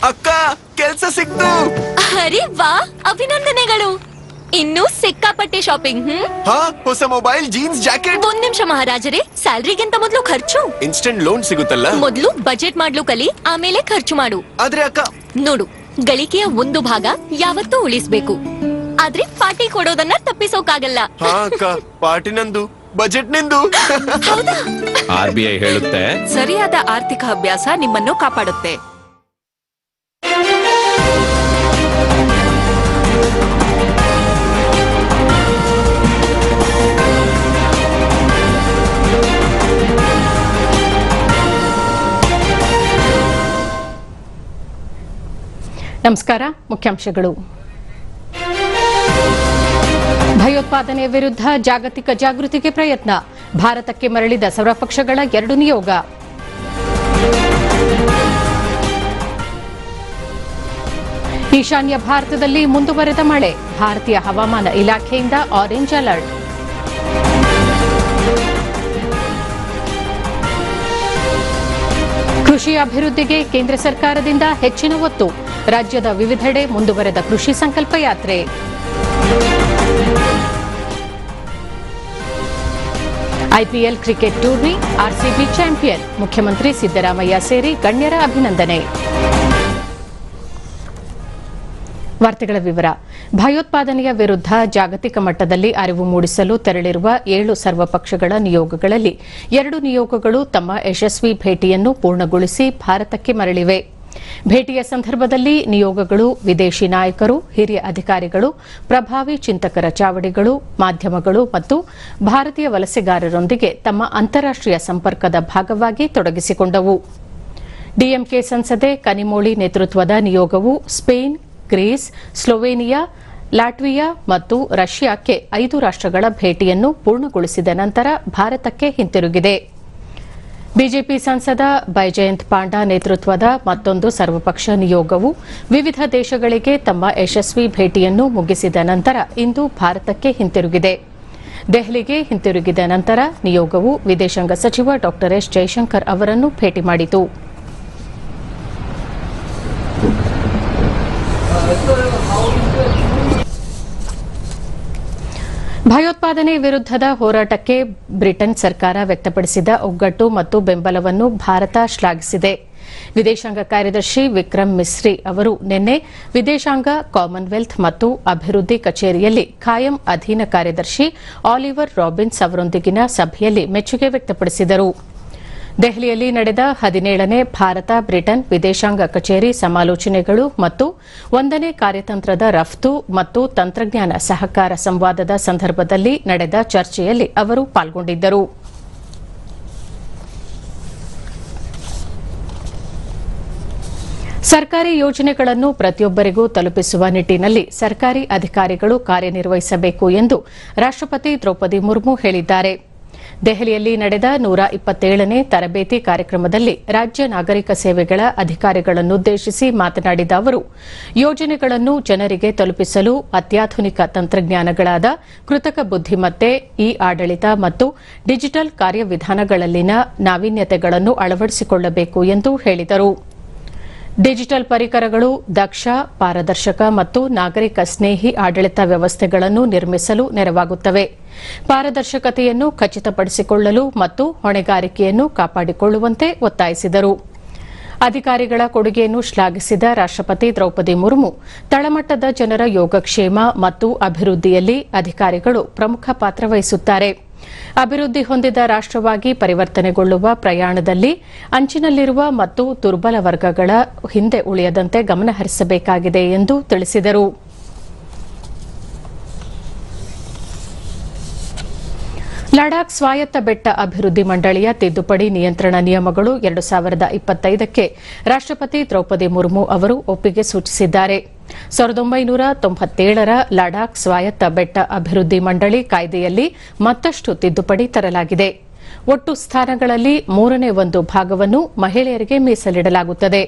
ಅಕ್ಕ ಕೆಲ್ಸ ಸಿಕ್ತು. ಅರೆ ವಾ, ಅಭಿನಂದನೆಗಳು. ಇನ್ನೂ ಸಿಕ್ಕಾಪಟ್ಟೆ ಶಾಪಿಂಗ್. ಹಾ, ಹೊಸ ಮೊಬೈಲ್, ಜೀನ್ಸ್, ಜಾಕೆಟ್. ಒಂದ್ ನಿಮಿಷ ಮಹಾರಾಜರೇ, ಸ್ಯಾಲ್ರಿಗಿಂತ ಮೊದಲು ಖರ್ಚು. ಇನ್ಸ್ಟೆಂಟ್ ಲೋನ್ ಸಿಗುತ್ತಲ್ಲ? ಮೊದಲು ಬಜೆಟ್ ಮಾಡ್ಲು ಕಲಿ, ಆಮೇಲೆ ಖರ್ಚು ಮಾಡು. ಆದ್ರೆ ಅಕ್ಕ, ನೋಡು, ಗಳಿಕೆಯ ಒಂದು ಭಾಗ ಯಾವತ್ತೂ ಉಳಿಸ್ಬೇಕು, ಆದ್ರೆ ಪಾರ್ಟಿ ಕೊಡೋದನ್ನ ತಪ್ಪಿಸೋಕಾಗಲ್ಲ. ಹಾ ಅಕ್ಕ, ಪಾರ್ಟಿ ನಂದು, ಬಜೆಟ್ ನಿಂದು. ಹೌದಾ? RBI ಹೇಳುತ್ತೆ, ಸರಿಯಾದ ಆರ್ಥಿಕ ಅಭ್ಯಾಸ ನಿಮ್ಮನ್ನು ಕಾಪಾಡುತ್ತೆ. ನಮಸ್ಕಾರ. ಮುಖ್ಯಾಂಶಗಳು. ಭಯೋತ್ಪಾದನೆ ವಿರುದ್ಧ ಜಾಗತಿಕ ಜಾಗೃತಿಗೆ ಪ್ರಯತ್ನ, ಭಾರತಕ್ಕೆ ಮರಳಿದ ಸರ್ವಪಕ್ಷಗಳ 2 ನಿಯೋಗ. ಈಶಾನ್ಯ ಭಾರತದಲ್ಲಿ ಮುಂದುವರೆದ ಮಳೆ, ಭಾರತೀಯ ಹವಾಮಾನ ಇಲಾಖೆಯಿಂದ ಆರೆಂಜ್ ಅಲರ್ಟ್. ಕೃಷಿ ಅಭಿವೃದ್ಧಿಗೆ ಕೇಂದ್ರ ಸರ್ಕಾರದಿಂದ ಹೆಚ್ಚಿನ ಒತ್ತು, ರಾಜ್ಯದ ವಿವಿಧೆಡೆ ಮುಂದುವರೆದ ಕೃಷಿ ಸಂಕಲ್ಪ ಯಾತ್ರೆ. IPL cricket tourney, RCB champion, ಮುಖ್ಯಮಂತ್ರಿ ಸಿದ್ದರಾಮಯ್ಯ ಸೇರಿ ಗಣ್ಯರ ಅಭಿನಂದನೆ. ವಾರ್ತೆಗಳ ವಿವರ. ಭಯೋತ್ಪಾದನೆಯ ವಿರುದ್ಧ ಜಾಗತಿಕ ಮಟ್ಟದಲ್ಲಿ ಅರಿವು ಮೂಡಿಸಲು ತೆರಳಿರುವ 7 ಸರ್ವಪಕ್ಷಗಳ ನಿಯೋಗಗಳಲ್ಲಿ 2 ನಿಯೋಗಗಳು ತಮ್ಮ ಯಶಸ್ವಿ ಭೇಟಿಯನ್ನು ಪೂರ್ಣಗೊಳಿಸಿ ಭಾರತಕ್ಕೆ ಮರಳಿವೆ. ಭೇಟಿಯ ಸಂದರ್ಭದಲ್ಲಿ ನಿಯೋಗಗಳು ವಿದೇಶಿ ನಾಯಕರು, ಹಿರಿಯ ಅಧಿಕಾರಿಗಳು, ಪ್ರಭಾವಿ ಚಿಂತಕರ ಚಾವಡಿಗಳು, ಮಾಧ್ಯಮಗಳು ಮತ್ತು ಭಾರತೀಯ ವಲಸೆಗಾರರೊಂದಿಗೆ ತಮ್ಮ ಅಂತಾರಾಷ್ಟೀಯ ಸಂಪರ್ಕದ ಭಾಗವಾಗಿ ತೊಡಗಿಸಿಕೊಂಡವು. ಡಿಎಂಕೆ ಸಂಸದೆ ಕನಿಮೋಳಿ ನೇತೃತ್ವದ ನಿಯೋಗವು ಸ್ಪೇನ್, ಗ್ರೀಸ್, ಸ್ಲೋವೇನಿಯಾ, ಲಾಟ್ವಿಯಾ ಮತ್ತು ರಷ್ಯಾಕ್ಕೆ 5 ರಾಷ್ಟ್ರಗಳ ಭೇಟಿಯನ್ನು ಪೂರ್ಣಗೊಳಿಸಿದ ನಂತರ ಭಾರತಕ್ಕೆ ಹಿಂತಿರುಗಿದೆ. ಬಿಜೆಪಿ ಸಂಸದ ಬೈಜಯಂತ್ ಪಾಂಡಾ ನೇತೃತ್ವದ ಮತ್ತೊಂದು ಸರ್ವಪಕ್ಷ ನಿಯೋಗವು ವಿವಿಧ ದೇಶಗಳಿಗೆ ತಮ್ಮ ಯಶಸ್ವಿ ಭೇಟಿಯನ್ನು ಮುಗಿಸಿದ ನಂತರ ಇಂದು ಭಾರತಕ್ಕೆ ಹಿಂತಿರುಗಿದೆ. ದೆಹಲಿಗೆ ಹಿಂತಿರುಗಿದ ನಂತರ ನಿಯೋಗವು ವಿದೇಶಾಂಗ ಸಚಿವ ಡಾ ಎಸ್ ಜೈಶಂಕರ್ ಅವರನ್ನು ಭೇಟಿ ಮಾಡಿತು. ಭಯೋತ್ಪಾದನೆ ವಿರುದ್ಧದ ಹೋರಾಟಕ್ಕೆ ಬ್ರಿಟನ್ ಸರ್ಕಾರ ವ್ಯಕ್ತಪಡಿಸಿದ ಒಗ್ಗಟ್ಟು ಮತ್ತು ಬೆಂಬಲವನ್ನು ಭಾರತ ಶ್ಲಾಘಿಸಿದೆ. ವಿದೇಶಾಂಗ ಕಾರ್ಯದರ್ಶಿ ವಿಕ್ರಮ್ ಮಿಸ್ರಿ ಅವರು ನಿನ್ನೆ ವಿದೇಶಾಂಗ, ಕಾಮನ್ವೆಲ್ತ್ ಮತ್ತು ಅಭಿವೃದ್ಧಿ ಕಚೇರಿಯಲ್ಲಿ ಖಾಯಂ ಅಧೀನ ಕಾರ್ಯದರ್ಶಿ ಆಲಿವರ್ ರಾಬಿನ್ಸ್ ಅವರೊಂದಿಗಿನ ಸಭೆಯಲ್ಲಿ ಮೆಚ್ಚುಗೆ ವ್ಯಕ್ತಪಡಿಸಿದರು. ದೆಹಲಿಯಲ್ಲಿ ನಡೆದ 17ನೇ ಭಾರತ ಬ್ರಿಟನ್ ವಿದೇಶಾಂಗ ಕಚೇರಿ ಸಮಾಲೋಚನೆಗಳು ಮತ್ತು 1ನೇ ಕಾರ್ಯತಂತ್ರದ ರಫ್ತು ಮತ್ತು ತಂತ್ರಜ್ಞಾನ ಸಹಕಾರ ಸಂವಾದದ ಸಂದರ್ಭದಲ್ಲಿ ನಡೆದ ಚರ್ಚೆಯಲ್ಲಿ ಅವರು ಪಾಲ್ಗೊಂಡಿದ್ದರು. ಸರ್ಕಾರಿ ಯೋಜನೆಗಳನ್ನು ಪ್ರತಿಯೊಬ್ಬರಿಗೂ ತಲುಪಿಸುವ ನಿಟ್ಟಿನಲ್ಲಿ ಸರ್ಕಾರಿ ಅಧಿಕಾರಿಗಳು ಕಾರ್ಯನಿರ್ವಹಿಸಬೇಕು ಎಂದು ರಾಷ್ಟ್ರಪತಿ ದ್ರೌಪದಿ ಮುರ್ಮು ಹೇಳಿದ್ದಾರೆ. ದೆಹಲಿಯಲ್ಲಿ ನಡೆದ 127ನೇ ತರಬೇತಿ ಕಾರ್ಯಕ್ರಮದಲ್ಲಿ ರಾಜ್ಯ ನಾಗರಿಕ ಸೇವೆಗಳ ಅಧಿಕಾರಿಗಳನ್ನುದ್ದೇಶಿಸಿ ಮಾತನಾಡಿದ ಅವರು, ಯೋಜನೆಗಳನ್ನು ಜನರಿಗೆ ತಲುಪಿಸಲು ಅತ್ಯಾಧುನಿಕ ತಂತ್ರಜ್ಞಾನಗಳಾದ ಕೃತಕ ಬುದ್ದಿಮತ್ತೆ, ಇ-ಆಡಳಿತ ಮತ್ತು ಡಿಜಿಟಲ್ ಕಾರ್ಯವಿಧಾನಗಳಲ್ಲಿನ ನಾವೀನ್ಯತೆಗಳನ್ನು ಅಳವಡಿಸಿಕೊಳ್ಳಬೇಕು ಎಂದು ಹೇಳಿದರು. ಡಿಜಿಟಲ್ ಪರಿಕರಗಳು ದಕ್ಷ, ಪಾರದರ್ಶಕ ಮತ್ತು ನಾಗರಿಕ ಸ್ನೇಹಿ ಆಡಳಿತ ವ್ಯವಸ್ಥೆಗಳನ್ನು ನಿರ್ಮಿಸಲು ನೆರವಾಗುತ್ತವೆ. ಪಾರದರ್ಶಕತೆಯನ್ನು ಖಚಿತಪಡಿಸಿಕೊಳ್ಳಲು ಮತ್ತು ಹೊಣೆಗಾರಿಕೆಯನ್ನು ಕಾಪಾಡಿಕೊಳ್ಳುವಂತೆ ಒತ್ತಾಯಿಸಿದರು. ಅಧಿಕಾರಿಗಳ ಕೊಡುಗೆಯನ್ನು ಶ್ಲಾಘಿಸಿದ ರಾಷ್ಟ್ರಪತಿ ದ್ರೌಪದಿ ಮುರ್ಮು, ತಳಮಟ್ಟದ ಜನರ ಯೋಗಕ್ಷೇಮ ಮತ್ತು ಅಭಿವೃದ್ಧಿಯಲ್ಲಿ ಅಧಿಕಾರಿಗಳು ಪ್ರಮುಖ ಪಾತ್ರ ವಹಿಸುತ್ತಾರೆ. ಅಭಿವೃದ್ಧಿ ಹೊಂದಿದ ರಾಷ್ಟ್ರವಾಗಿ ಪರಿವರ್ತನೆಗೊಳ್ಳುವ ಪ್ರಯಾಣದಲ್ಲಿ ಅಂಚಿನಲ್ಲಿರುವ ಮತ್ತು ದುರ್ಬಲ ವರ್ಗಗಳ ಹಿಂದೆ ಉಳಿಯದಂತೆ ಗಮನಹರಿಸಬೇಕಾಗಿದೆ ಎಂದು ತಿಳಿಸಿದರು. ಲಡಾಖ್ ಸ್ವಾಯತ್ತ ಬೆಟ್ಟ ಅಭಿವೃದ್ಧಿ ಮಂಡಳಿಯ ತಿದ್ದುಪಡಿ ನಿಯಂತ್ರಣ ನಿಯಮಗಳು 2025ಕ್ಕೆ ರಾಷ್ಟ್ರಪತಿ ದ್ರೌಪದಿ ಮುರ್ಮು ಅವರು ಒಪ್ಪಿಗೆ ಸೂಚಿಸಿದ್ದಾರೆ. 1997ರ ಲಡಾಖ್ ಸ್ವಾಯತ್ತ ಬೆಟ್ಟ ಅಭಿವೃದ್ಧಿ ಮಂಡಳಿ ಕಾಯ್ದೆಯಲ್ಲಿ ಮತ್ತಷ್ಟು ತಿದ್ದುಪಡಿ ತರಲಾಗಿದೆ. ಒಟ್ಟು ಸ್ಥಾನಗಳಲ್ಲಿ 1/3 ಭಾಗವನ್ನು ಮಹಿಳೆಯರಿಗೆ ಮೀಸಲಿಡಲಾಗುತ್ತದೆ.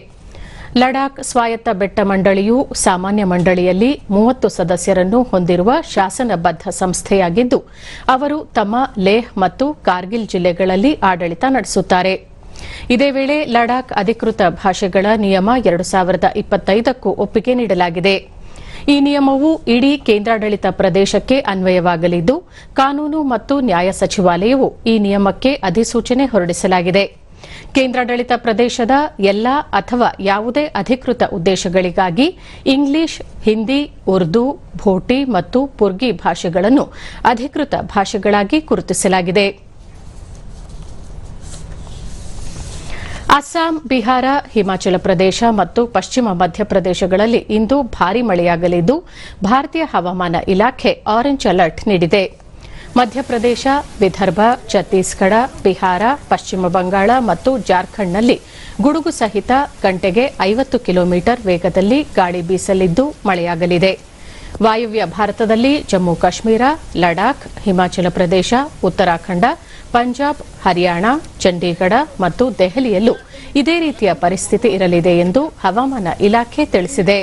ಲಡಾಖ್ ಸ್ವಾಯತ್ತ ಬೆಟ್ಟ ಮಂಡಳಿಯು ಸಾಮಾನ್ಯ ಮಂಡಳಿಯಲ್ಲಿ 30 ಸದಸ್ಯರನ್ನು ಹೊಂದಿರುವ ಶಾಸನಬದ್ಧ ಸಂಸ್ಥೆಯಾಗಿದ್ದು, ಅವರು ತಮ್ಮ ಲೇಹ್ ಮತ್ತು ಕಾರ್ಗಿಲ್ ಜಿಲ್ಲೆಗಳಲ್ಲಿ ಆಡಳಿತ ನಡೆಸುತ್ತಾರೆ. ಇದೇ ವೇಳೆ ಲಡಾಖ್ ಅಧಿಕೃತ ಭಾಷೆಗಳ ನಿಯಮ 2025ಕ್ಕೂ ಒಪ್ಪಿಗೆ ನೀಡಲಾಗಿದೆ. ಈ ನಿಯಮವು ಇಡೀ ಕೇಂದ್ರಾಡಳಿತ ಪ್ರದೇಶಕ್ಕೆ ಅನ್ವಯವಾಗಲಿದ್ದು, ಕಾನೂನು ಮತ್ತು ನ್ಯಾಯ ಸಚಿವಾಲಯವು ಈ ನಿಯಮಕ್ಕೆ ಅಧಿಸೂಚನೆ ಹೊರಡಿಸಲಾಗಿದೆ. ಕೇಂದ್ರಾಡಳಿತ ಪ್ರದೇಶದ ಎಲ್ಲಾ ಅಥವಾ ಯಾವುದೇ ಅಧಿಕೃತ ಉದ್ದೇಶಗಳಿಗಾಗಿ ಇಂಗ್ಲಿಷ್, ಹಿಂದಿ, ಉರ್ದು, ಭೋಟಿ ಮತ್ತು ಪುರ್ಗಿ ಭಾಷೆಗಳನ್ನು ಅಧಿಕೃತ ಭಾಷೆಗಳಾಗಿ ಗುರುತಿಸಲಾಗಿದೆ. ಅಸ್ಸಾಂ, ಬಿಹಾರ, ಹಿಮಾಚಲ ಪ್ರದೇಶ ಮತ್ತು ಪಶ್ಚಿಮ ಮಧ್ಯಪ್ರದೇಶಗಳಲ್ಲಿ ಇಂದು ಭಾರೀ ಮಳೆಯಾಗಲಿದ್ದು, ಭಾರತೀಯ ಹವಾಮಾನ ಇಲಾಖೆ ಆರೆಂಜ್ ಅಲರ್ಟ್ ನೀಡಿದೆ. ಮಧ್ಯಪ್ರದೇಶ, ವಿದರ್ಭ, ಛತ್ತೀಸ್ಗಢ, ಬಿಹಾರ, ಪಶ್ಚಿಮ ಬಂಗಾಳ ಮತ್ತು ಜಾರ್ಖಂಡ್ನಲ್ಲಿ ಗುಡುಗು ಸಹಿತ ಗಂಟೆಗೆ 50 ಕಿಲೋಮೀಟರ್ ವೇಗದಲ್ಲಿ ಗಾಳಿ ಬೀಸಲಿದ್ದು ಮಳೆಯಾಗಲಿದೆ. ವಾಯವ್ಯ ಭಾರತದಲ್ಲಿ ಜಮ್ಮು ಕಾಶ್ಮೀರ, ಲಡಾಖ್, ಹಿಮಾಚಲ ಪ್ರದೇಶ, ಉತ್ತರಾಖಂಡ, ಪಂಜಾಬ್, ಹರಿಯಾಣ, ಚಂಡೀಗಢ ಮತ್ತು ದೆಹಲಿಯಲ್ಲೂ ಇದೇ ರೀತಿಯ ಪರಿಸ್ಥಿತಿ ಇರಲಿದೆ ಎಂದು ಹವಾಮಾನ ಇಲಾಖೆ ತಿಳಿಸಿದೆ.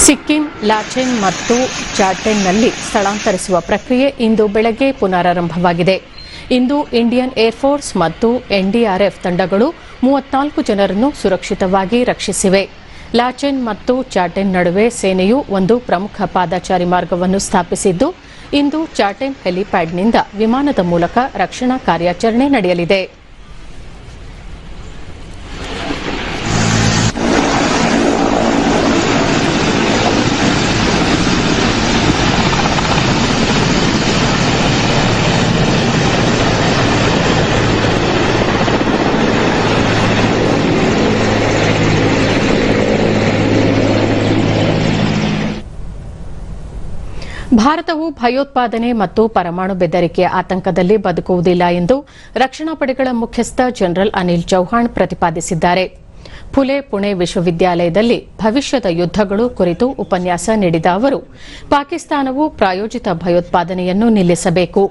ಸಿಕ್ಕಿಂ, ಲಾಚೆನ್ ಮತ್ತು ಚಾಟೆನ್ನಲ್ಲಿ ಸ್ಥಳಾಂತರಿಸುವ ಪ್ರಕ್ರಿಯೆ ಇಂದು ಬೆಳಗ್ಗೆ ಪುನರಾರಂಭವಾಗಿದೆ. ಇಂದು ಇಂಡಿಯನ್ ಏರ್ಫೋರ್ಸ್ ಮತ್ತು ಎನ್ಡಿಆರ್ಎಫ್ ತಂಡಗಳು 34 ಜನರನ್ನು ಸುರಕ್ಷಿತವಾಗಿ ರಕ್ಷಿಸಿವೆ. ಲಾಚೆನ್ ಮತ್ತು ಚಾಟೆನ್ ನಡುವೆ ಸೇನೆಯು ಒಂದು ಪ್ರಮುಖ ಪಾದಚಾರಿ ಮಾರ್ಗವನ್ನು ಸ್ಥಾಪಿಸಿದ್ದು, ಇಂದು ಚಾಟೆನ್ ಹೆಲಿಪ್ಯಾಡ್ನಿಂದ ವಿಮಾನದ ಮೂಲಕ ರಕ್ಷಣಾ ಕಾರ್ಯಾಚರಣೆ ನಡೆಯಲಿದೆ. ಭಾರತವು ಭಯೋತ್ಪಾದನೆ ಮತ್ತು ಪರಮಾಣು ಬೆದರಿಕೆಯ ಆತಂಕದಲ್ಲಿ ಬದುಕುವುದಿಲ್ಲ ಎಂದು ರಕ್ಷಣಾ ಪಡೆಗಳ ಮುಖ್ಯಸ್ಥ ಜನರಲ್ ಅನಿಲ್ ಚೌಹಾಣ್ ಪ್ರತಿಪಾದಿಸಿದ್ದಾರೆ. ಫುಲೆ ಪುಣೆ ವಿಶ್ವವಿದ್ಯಾಲಯದಲ್ಲಿ ಭವಿಷ್ಯದ ಯುದ್ದಗಳು ಕುರಿತು ಉಪನ್ಯಾಸ ನೀಡಿದ ಅವರು, ಪಾಕಿಸ್ತಾನವು ಪ್ರಾಯೋಜಿತ ಭಯೋತ್ಪಾದನೆಯನ್ನು ನಿಲ್ಲಿಸಬೇಕು,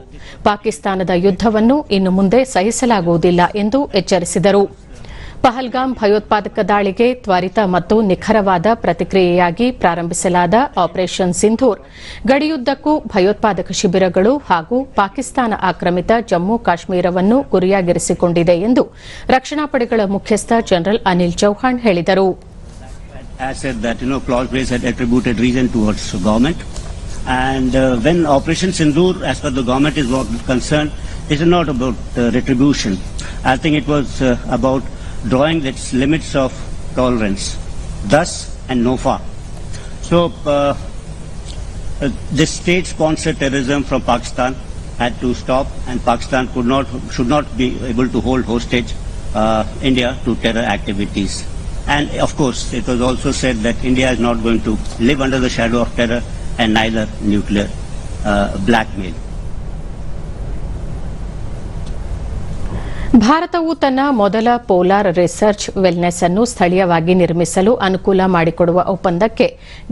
ಪಾಕಿಸ್ತಾನದ ಯುದ್ದವನ್ನು ಇನ್ನು ಮುಂದೆ ಸಹಿಸಲಾಗುವುದಿಲ್ಲ ಎಂದು ಎಚ್ಚರಿಸಿದರು. ಪಹಲ್ಗಾಮ್ ಭಯೋತ್ಪಾದಕ ದಾಳಿಗೆ ತ್ವರಿತ ಮತ್ತು ನಿಖರವಾದ ಪ್ರತಿಕ್ರಿಯೆಯಾಗಿ ಪ್ರಾರಂಭಿಸಲಾದ ಆಪರೇಷನ್ ಸಿಂಧೂರ್ ಗಡಿಯುದ್ದಕ್ಕೂ ಭಯೋತ್ಪಾದಕ ಶಿಬಿರಗಳು ಹಾಗೂ ಪಾಕಿಸ್ತಾನ ಆಕ್ರಮಿತ ಜಮ್ಮು ಕಾಶ್ಮೀರವನ್ನು ಗುರಿಯಾಗಿರಿಸಿಕೊಂಡಿದೆ ಎಂದು ರಕ್ಷಣಾ ಪಡೆಗಳ ಮುಖ್ಯಸ್ಥ ಜನರಲ್ ಅನಿಲ್ ಚೌಹಾಣ್ ಹೇಳಿದರು. And when Operation Sindoor, as per the government is concerned, is not about retribution. I think it was about drawing its limits of tolerance, thus and no far. So this state-sponsored terrorism from Pakistan had to stop, and Pakistan should not be able to hold hostage India to terror activities. And of course, it was also said that India is not going to live under the shadow of terror and neither nuclear blackmail. ಭಾರತವು ತನ್ನ ಮೊದಲ polar research wellness ಅನ್ನು ಸ್ಥಳೀಯವಾಗಿ ನಿರ್ಮಿಸಲು ಅನುಕೂಲ ಮಾಡಿಕೊಡುವ ಒಪ್ಪಂದಕ್ಕೆ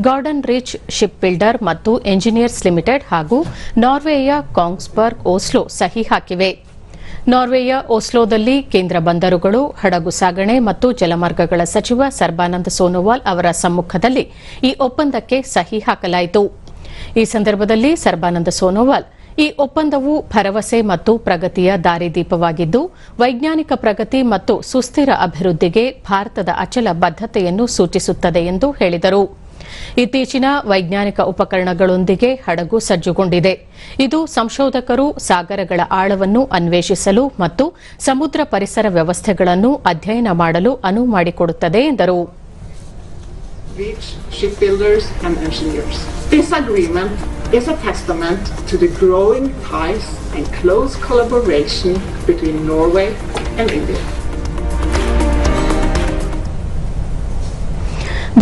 garden rich ship builder ಮತ್ತು ಎಂಜಿನಿಯರ್ಸ್ ಲಿಮಿಟೆಡ್ ಹಾಗೂ ನಾರ್ವೆಯ ಕಾಂಗ್ಸ್ಬರ್ಗ್ ಓಸ್ಲೋ ಸಹಿ ಹಾಕಿವೆ. ನಾರ್ವೆಯ ಓಸ್ಲೋದಲ್ಲಿ ಕೇಂದ್ರ ಬಂದರುಗಳು, ಹಡಗು ಸಾಗಣೆ ಮತ್ತು ಜಲಮಾರ್ಗಗಳ ಸಚಿವ ಸರ್ಬಾನಂದ್ ಸೋನೋವಾಲ್ ಅವರ ಸಮ್ಮುಖದಲ್ಲಿ ಈ ಒಪ್ಪಂದಕ್ಕೆ ಸಹಿ ಹಾಕಲಾಯಿತು. ಈ ಸಂದರ್ಭದಲ್ಲಿ ಸರ್ಬಾನಂದ್ ಸೋನೋವಾಲ್, ಈ ಒಪ್ಪಂದವು ಭರವಸೆ ಮತ್ತು ಪ್ರಗತಿಯ ದಾರಿದೀಪವಾಗಿದ್ದು, ವೈಜ್ಞಾನಿಕ ಪ್ರಗತಿ ಮತ್ತು ಸುಸ್ಥಿರ ಅಭಿವೃದ್ಧಿಗೆ ಭಾರತದ ಅಚಲ ಬದ್ಧತೆಯನ್ನು ಸೂಚಿಸುತ್ತದೆ ಎಂದು ಹೇಳಿದರು. ಇತ್ತೀಚಿನ ವೈಜ್ಞಾನಿಕ ಉಪಕರಣಗಳೊಂದಿಗೆ ಹಡಗು ಸಜ್ಜುಗೊಂಡಿದೆ. ಇದು ಸಂಶೋಧಕರು ಸಾಗರಗಳ ಆಳವನ್ನು ಅನ್ವೇಷಿಸಲು ಮತ್ತು ಸಮುದ್ರ ಪರಿಸರ ವ್ಯವಸ್ಥೆಗಳನ್ನು ಅಧ್ಯಯನ ಮಾಡಲು ಅನುವು ಮಾಡಿಕೊಡುತ್ತದೆ ಎಂದರು. Reach shipbuilders and engineers. This agreement is a testament to the growing ties and close collaboration between Norway and India.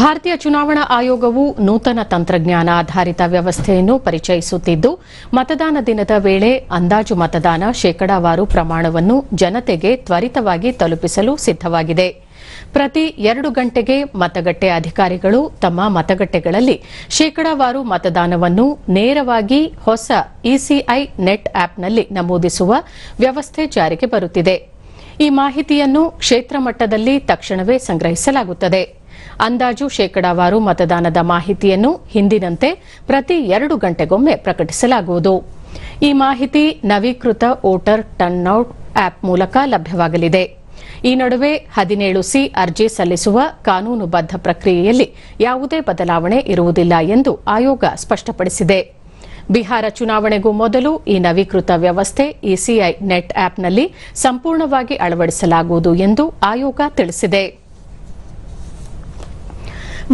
ಭಾರತೀಯ ಚುನಾವಣಾ ಆಯೋಗವು ನೂತನ ತಂತ್ರಜ್ಞಾನ ಆಧಾರಿತ ವ್ಯವಸ್ಥೆಯನ್ನು ಪರಿಚಯಿಸುತ್ತಿದ್ದು, ಮತದಾನ ದಿನದ ವೇಳೆ ಅಂದಾಜು ಮತದಾನ ಶೇಕಡಾವಾರು ಪ್ರಮಾಣವನ್ನು ಜನತೆಗೆ ತ್ವರಿತವಾಗಿ ತಲುಪಿಸಲು ಸಿದ್ದವಾಗಿದೆ. ಪ್ರತಿ 2 ಗಂಟೆಗೆ ಮತಗಟ್ಟೆ ಅಧಿಕಾರಿಗಳು ತಮ್ಮ ಮತಗಟ್ಟೆಗಳಲ್ಲಿ ಶೇಕಡಾವಾರು ಮತದಾನವನ್ನು ನೇರವಾಗಿ ಹೊಸ ಇಸಿಐ ನೆಟ್ ಆಪ್ನಲ್ಲಿ ನಮೂದಿಸುವ ವ್ಯವಸ್ಥೆ ಜಾರಿಗೆ ಬರುತ್ತಿದೆ. ಈ ಮಾಹಿತಿಯನ್ನು ಕ್ಷೇತ್ರ ಮಟ್ಟದಲ್ಲಿ ತಕ್ಷಣವೇ ಸಂಗ್ರಹಿಸಲಾಗುತ್ತದೆ. ಅಂದಾಜು ಶೇಕಡಾವಾರು ಮತದಾನದ ಮಾಹಿತಿಯನ್ನು ಹಿಂದಿನಂತೆ ಪ್ರತಿ 2 ಗಂಟೆಗೊಮ್ಮೆ ಪ್ರಕಟಿಸಲಾಗುವುದು. ಈ ಮಾಹಿತಿ ನವೀಕೃತ ವೋಟರ್ ಟರ್ನ್ಔಟ್ ಆಪ್ ಮೂಲಕ ಲಭ್ಯವಾಗಲಿದೆ. ಈ ನಡುವೆ 17C ಅರ್ಜಿ ಸಲ್ಲಿಸುವ ಕಾನೂನುಬದ್ಧ ಪ್ರಕ್ರಿಯೆಯಲ್ಲಿ ಯಾವುದೇ ಬದಲಾವಣೆ ಇರುವುದಿಲ್ಲ ಎಂದು ಆಯೋಗ ಸ್ಪಷ್ಟಪಡಿಸಿದೆ. ಬಿಹಾರ ಚುನಾವಣೆಗೂ ಮೊದಲು ಈ ನವೀಕೃತ ವ್ಯವಸ್ಥೆ ಇಸಿಐ ನೆಟ್ ಆಪ್ನಲ್ಲಿ ಸಂಪೂರ್ಣವಾಗಿ ಅಳವಡಿಸಲಾಗುವುದು ಎಂದು ಆಯೋಗ ತಿಳಿಸಿದೆ.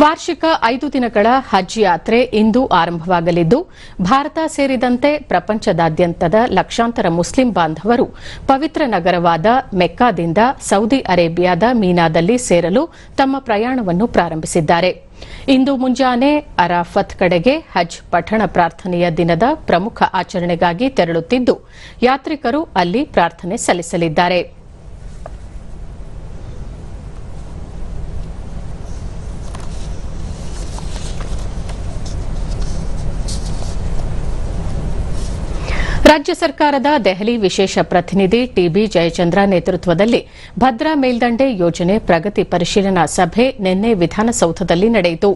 ವಾರ್ಷಿಕ 5 ದಿನಗಳ ಹಜ್ ಯಾತ್ರೆ ಇಂದು ಆರಂಭವಾಗಲಿದ್ದು, ಭಾರತ ಸೇರಿದಂತೆ ಪ್ರಪಂಚದಾದ್ಯಂತದ ಲಕ್ಷಾಂತರ ಮುಸ್ಲಿಂ ಬಾಂಧವರು ಪವಿತ್ರ ನಗರವಾದ ಮೆಕ್ಕಾದಿಂದ ಸೌದಿ ಅರೇಬಿಯಾದ ಮೀನಾದಲ್ಲಿ ಸೇರಲು ತಮ್ಮ ಪ್ರಯಾಣವನ್ನು ಪ್ರಾರಂಭಿಸಿದ್ದಾರೆ. ಇಂದು ಮುಂಜಾನೆ ಅರಾಫತ್ ಕಡೆಗೆ ಹಜ್ ಪಠಣ ಪ್ರಾರ್ಥನೆಯ ದಿನದ ಪ್ರಮುಖ ಆಚರಣೆಗಾಗಿ ತೆರಳುತ್ತಿದ್ದು, ಯಾತ್ರಿಕರು ಅಲ್ಲಿ ಪ್ರಾರ್ಥನೆ ಸಲ್ಲಿಸಲಿದ್ದಾರೆ. ರಾಜ್ಯ ಸರ್ಕಾರದ ದೆಹಲಿ ವಿಶೇಷ ಪ್ರತಿನಿಧಿ ಟಿಬಿ ಜಯಚಂದ್ರ ನೇತೃತ್ವದಲ್ಲಿ ಭದ್ರಾ ಮೇಲ್ದಂಡೆ ಯೋಜನೆ ಪ್ರಗತಿ ಪರಿಶೀಲನಾ ಸಭೆ ನಿನ್ನೆ ವಿಧಾನಸೌಧದಲ್ಲಿ ನಡೆಯಿತು.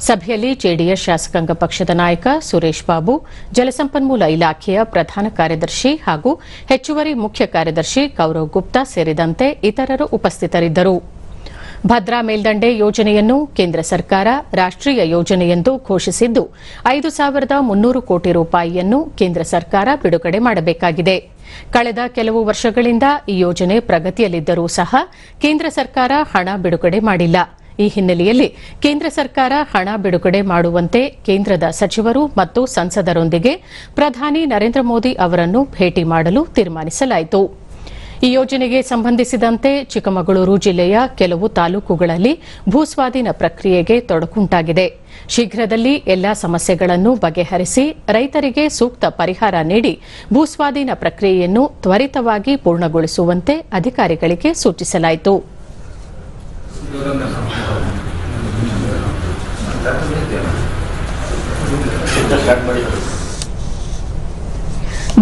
ಸಭೆಯಲ್ಲಿ ಜೆಡಿಎಸ್ ಶಾಸಕಾಂಗ ಪಕ್ಷದ ನಾಯಕ ಸುರೇಶ್ ಬಾಬು, ಜಲಸಂಪನ್ಮೂಲ ಇಲಾಖೆಯ ಪ್ರಧಾನ ಕಾರ್ಯದರ್ಶಿ ಹಾಗೂ ಹೆಚ್ಚುವರಿ ಮುಖ್ಯ ಕಾರ್ಯದರ್ಶಿ ಗೌರವ್ ಗುಪ್ತಾ ಸೇರಿದಂತೆ ಇತರರು ಉಪಸ್ಥಿತರಿದ್ದರು. ಭದ್ರಾ ಮೇಲ್ದಂಡೆ ಯೋಜನೆಯನ್ನು ಕೇಂದ್ರ ಸರ್ಕಾರ ರಾಷ್ಟ್ರೀಯ ಯೋಜನೆಯೆಂದು ಘೋಷಿಸಿದ್ದು, 5,300 ಕೋಟಿ ರೂಪಾಯಿಯನ್ನು ಕೇಂದ್ರ ಸರ್ಕಾರ ಬಿಡುಗಡೆ ಮಾಡಬೇಕಾಗಿದೆ. ಕಳೆದ ಕೆಲವು ವರ್ಷಗಳಿಂದ ಈ ಯೋಜನೆ ಪ್ರಗತಿಯಲ್ಲಿದ್ದರೂ ಸಹ ಕೇಂದ್ರ ಸರ್ಕಾರ ಹಣ ಬಿಡುಗಡೆ ಮಾಡಿಲ್ಲ. ಈ ಹಿನ್ನೆಲೆಯಲ್ಲಿ ಕೇಂದ್ರ ಸರ್ಕಾರ ಹಣ ಬಿಡುಗಡೆ ಮಾಡುವಂತೆ ಕೇಂದ್ರದ ಸಚಿವರು ಮತ್ತು ಸಂಸದರೊಂದಿಗೆ ಪ್ರಧಾನಿ ನರೇಂದ್ರ ಮೋದಿ ಅವರನ್ನು ಭೇಟಿ ಮಾಡಲು ತೀರ್ಮಾನಿಸಲಾಯಿತು. ಈ ಯೋಜನೆಗೆ ಸಂಬಂಧಿಸಿದಂತೆ ಚಿಕ್ಕಮಗಳೂರು ಜಿಲ್ಲೆಯ ಕೆಲವು ತಾಲೂಕುಗಳಲ್ಲಿ ಭೂಸ್ವಾಧೀನ ಪ್ರಕ್ರಿಯೆಗೆ ತೊಡಕುಂಟಾಗಿದೆ. ಶೀಘ್ರದಲ್ಲಿ ಎಲ್ಲಾ ಸಮಸ್ಯೆಗಳನ್ನು ಬಗೆಹರಿಸಿ ರೈತರಿಗೆ ಸೂಕ್ತ ಪರಿಹಾರ ನೀಡಿ ಭೂಸ್ವಾಧೀನ ಪ್ರಕ್ರಿಯೆಯನ್ನು ತ್ವರಿತವಾಗಿ ಪೂರ್ಣಗೊಳಿಸುವಂತೆ ಅಧಿಕಾರಿಗಳಿಗೆ ಸೂಚಿಸಲಾಯಿತು.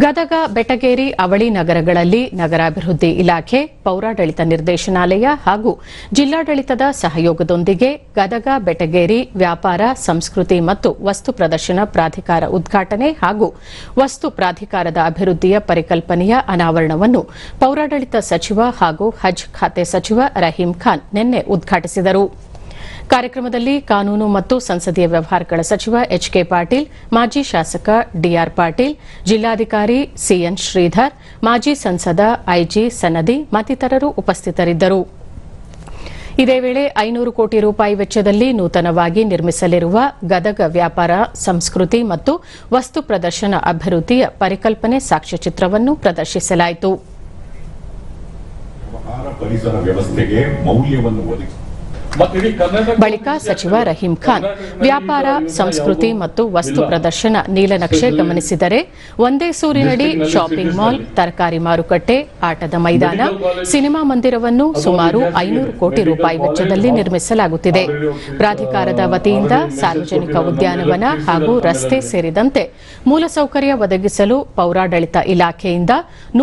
ಗದಗ, ಬೆಟಗೇರಿ, ಅವಳಿ ನಗರಗಳಲ್ಲಿ ನಗರಾಭಿವೃದ್ಧಿ ಇಲಾಖೆ, ಪೌರಾಡಳಿತ ನಿರ್ದೇಶನಾಲಯ ಹಾಗೂ ಜಿಲ್ಲಾಡಳಿತದ ಸಹಯೋಗದೊಂದಿಗೆ ಗದಗ, ಬೆಟಗೇರಿ ವ್ಯಾಪಾರ, ಸಂಸ್ಕೃತಿ ಮತ್ತು ವಸ್ತು ಪ್ರದರ್ಶನ ಪ್ರಾಧಿಕಾರ ಉದ್ಘಾಟನೆ ಹಾಗೂ ವಸ್ತು ಪ್ರಾಧಿಕಾರದ ಅಭಿವೃದ್ಧಿಯ ಪರಿಕಲ್ಪನೆಯ ಅನಾವರಣವನ್ನು ಪೌರಾಡಳಿತ ಸಚಿವ ಹಾಗೂ ಹಜ್ ಖಾತೆ ಸಚಿವ ರಹೀಂ ಖಾನ್ ನಿನ್ನೆ ಉದ್ಘಾಟಿಸಿದರು. ಕಾರ್ಯಕ್ರಮದಲ್ಲಿ ಕಾನೂನು ಮತ್ತು ಸಂಸದೀಯ ವ್ಯವಹಾರಗಳ ಸಚಿವ ಎಚ್ಕೆ ಪಾಟೀಲ್, ಮಾಜಿ ಶಾಸಕ ಡಿಆರ್ ಪಾಟೀಲ್, ಜಿಲ್ಲಾಧಿಕಾರಿ ಸಿಎನ್ ಶ್ರೀಧರ್, ಮಾಜಿ ಸಂಸದ ಐಜಿ ಸನದಿ ಮತ್ತಿತರರು ಉಪಸ್ಥಿತರಿದ್ದರು. ಇದೇ ವೇಳೆ 500 ಕೋಟಿ ರೂಪಾಯಿ ವೆಚ್ಚದಲ್ಲಿ ನೂತನವಾಗಿ ನಿರ್ಮಿಸಲಿರುವ ಗದಗ ವ್ಯಾಪಾರ, ಸಂಸ್ಕೃತಿ ಮತ್ತು ವಸ್ತು ಪ್ರದರ್ಶನ ಅಭಿವೃದ್ಧಿಯ ಪರಿಕಲ್ಪನೆ ಸಾಕ್ಷ್ಯಚಿತ್ರವನ್ನು ಪ್ರದರ್ಶಿಸಲಾಯಿತು. ಪರಿಸರ ವ್ಯವಸ್ಥೆಗೆ ಮೌಲ್ಯವನ್ನು ಒದಗಿಸಿ ಬಳಿಕ ಸಚಿವ ರಹೀಂ ಖಾನ್ ವ್ಯಾಪಾರ, ಸಂಸ್ಕೃತಿ ಮತ್ತು ವಸ್ತು ಪ್ರದರ್ಶನ ನೀಲನಕ್ಷೆ ಗಮನಿಸಿದರೆ ಒಂದೇ ಸೂರಿನಡಿ ಶಾಪಿಂಗ್ ಮಾಲ್, ತರಕಾರಿ ಮಾರುಕಟ್ಟೆ, ಆಟದ ಮೈದಾನ, ಸಿನಿಮಾ ಮಂದಿರವನ್ನು ಸುಮಾರು 500 ಕೋಟಿ ರೂಪಾಯಿ ವೆಚ್ಚದಲ್ಲಿ ನಿರ್ಮಿಸಲಾಗುತ್ತಿದೆ. ಪ್ರಾಧಿಕಾರದ ವತಿಯಿಂದ ಸಾರ್ವಜನಿಕ ಉದ್ಯಾನವನ ಹಾಗೂ ರಸ್ತೆ ಸೇರಿದಂತೆ ಮೂಲಸೌಕರ್ಯ ಒದಗಿಸಲು ಪೌರಾಡಳಿತ ಇಲಾಖೆಯಿಂದ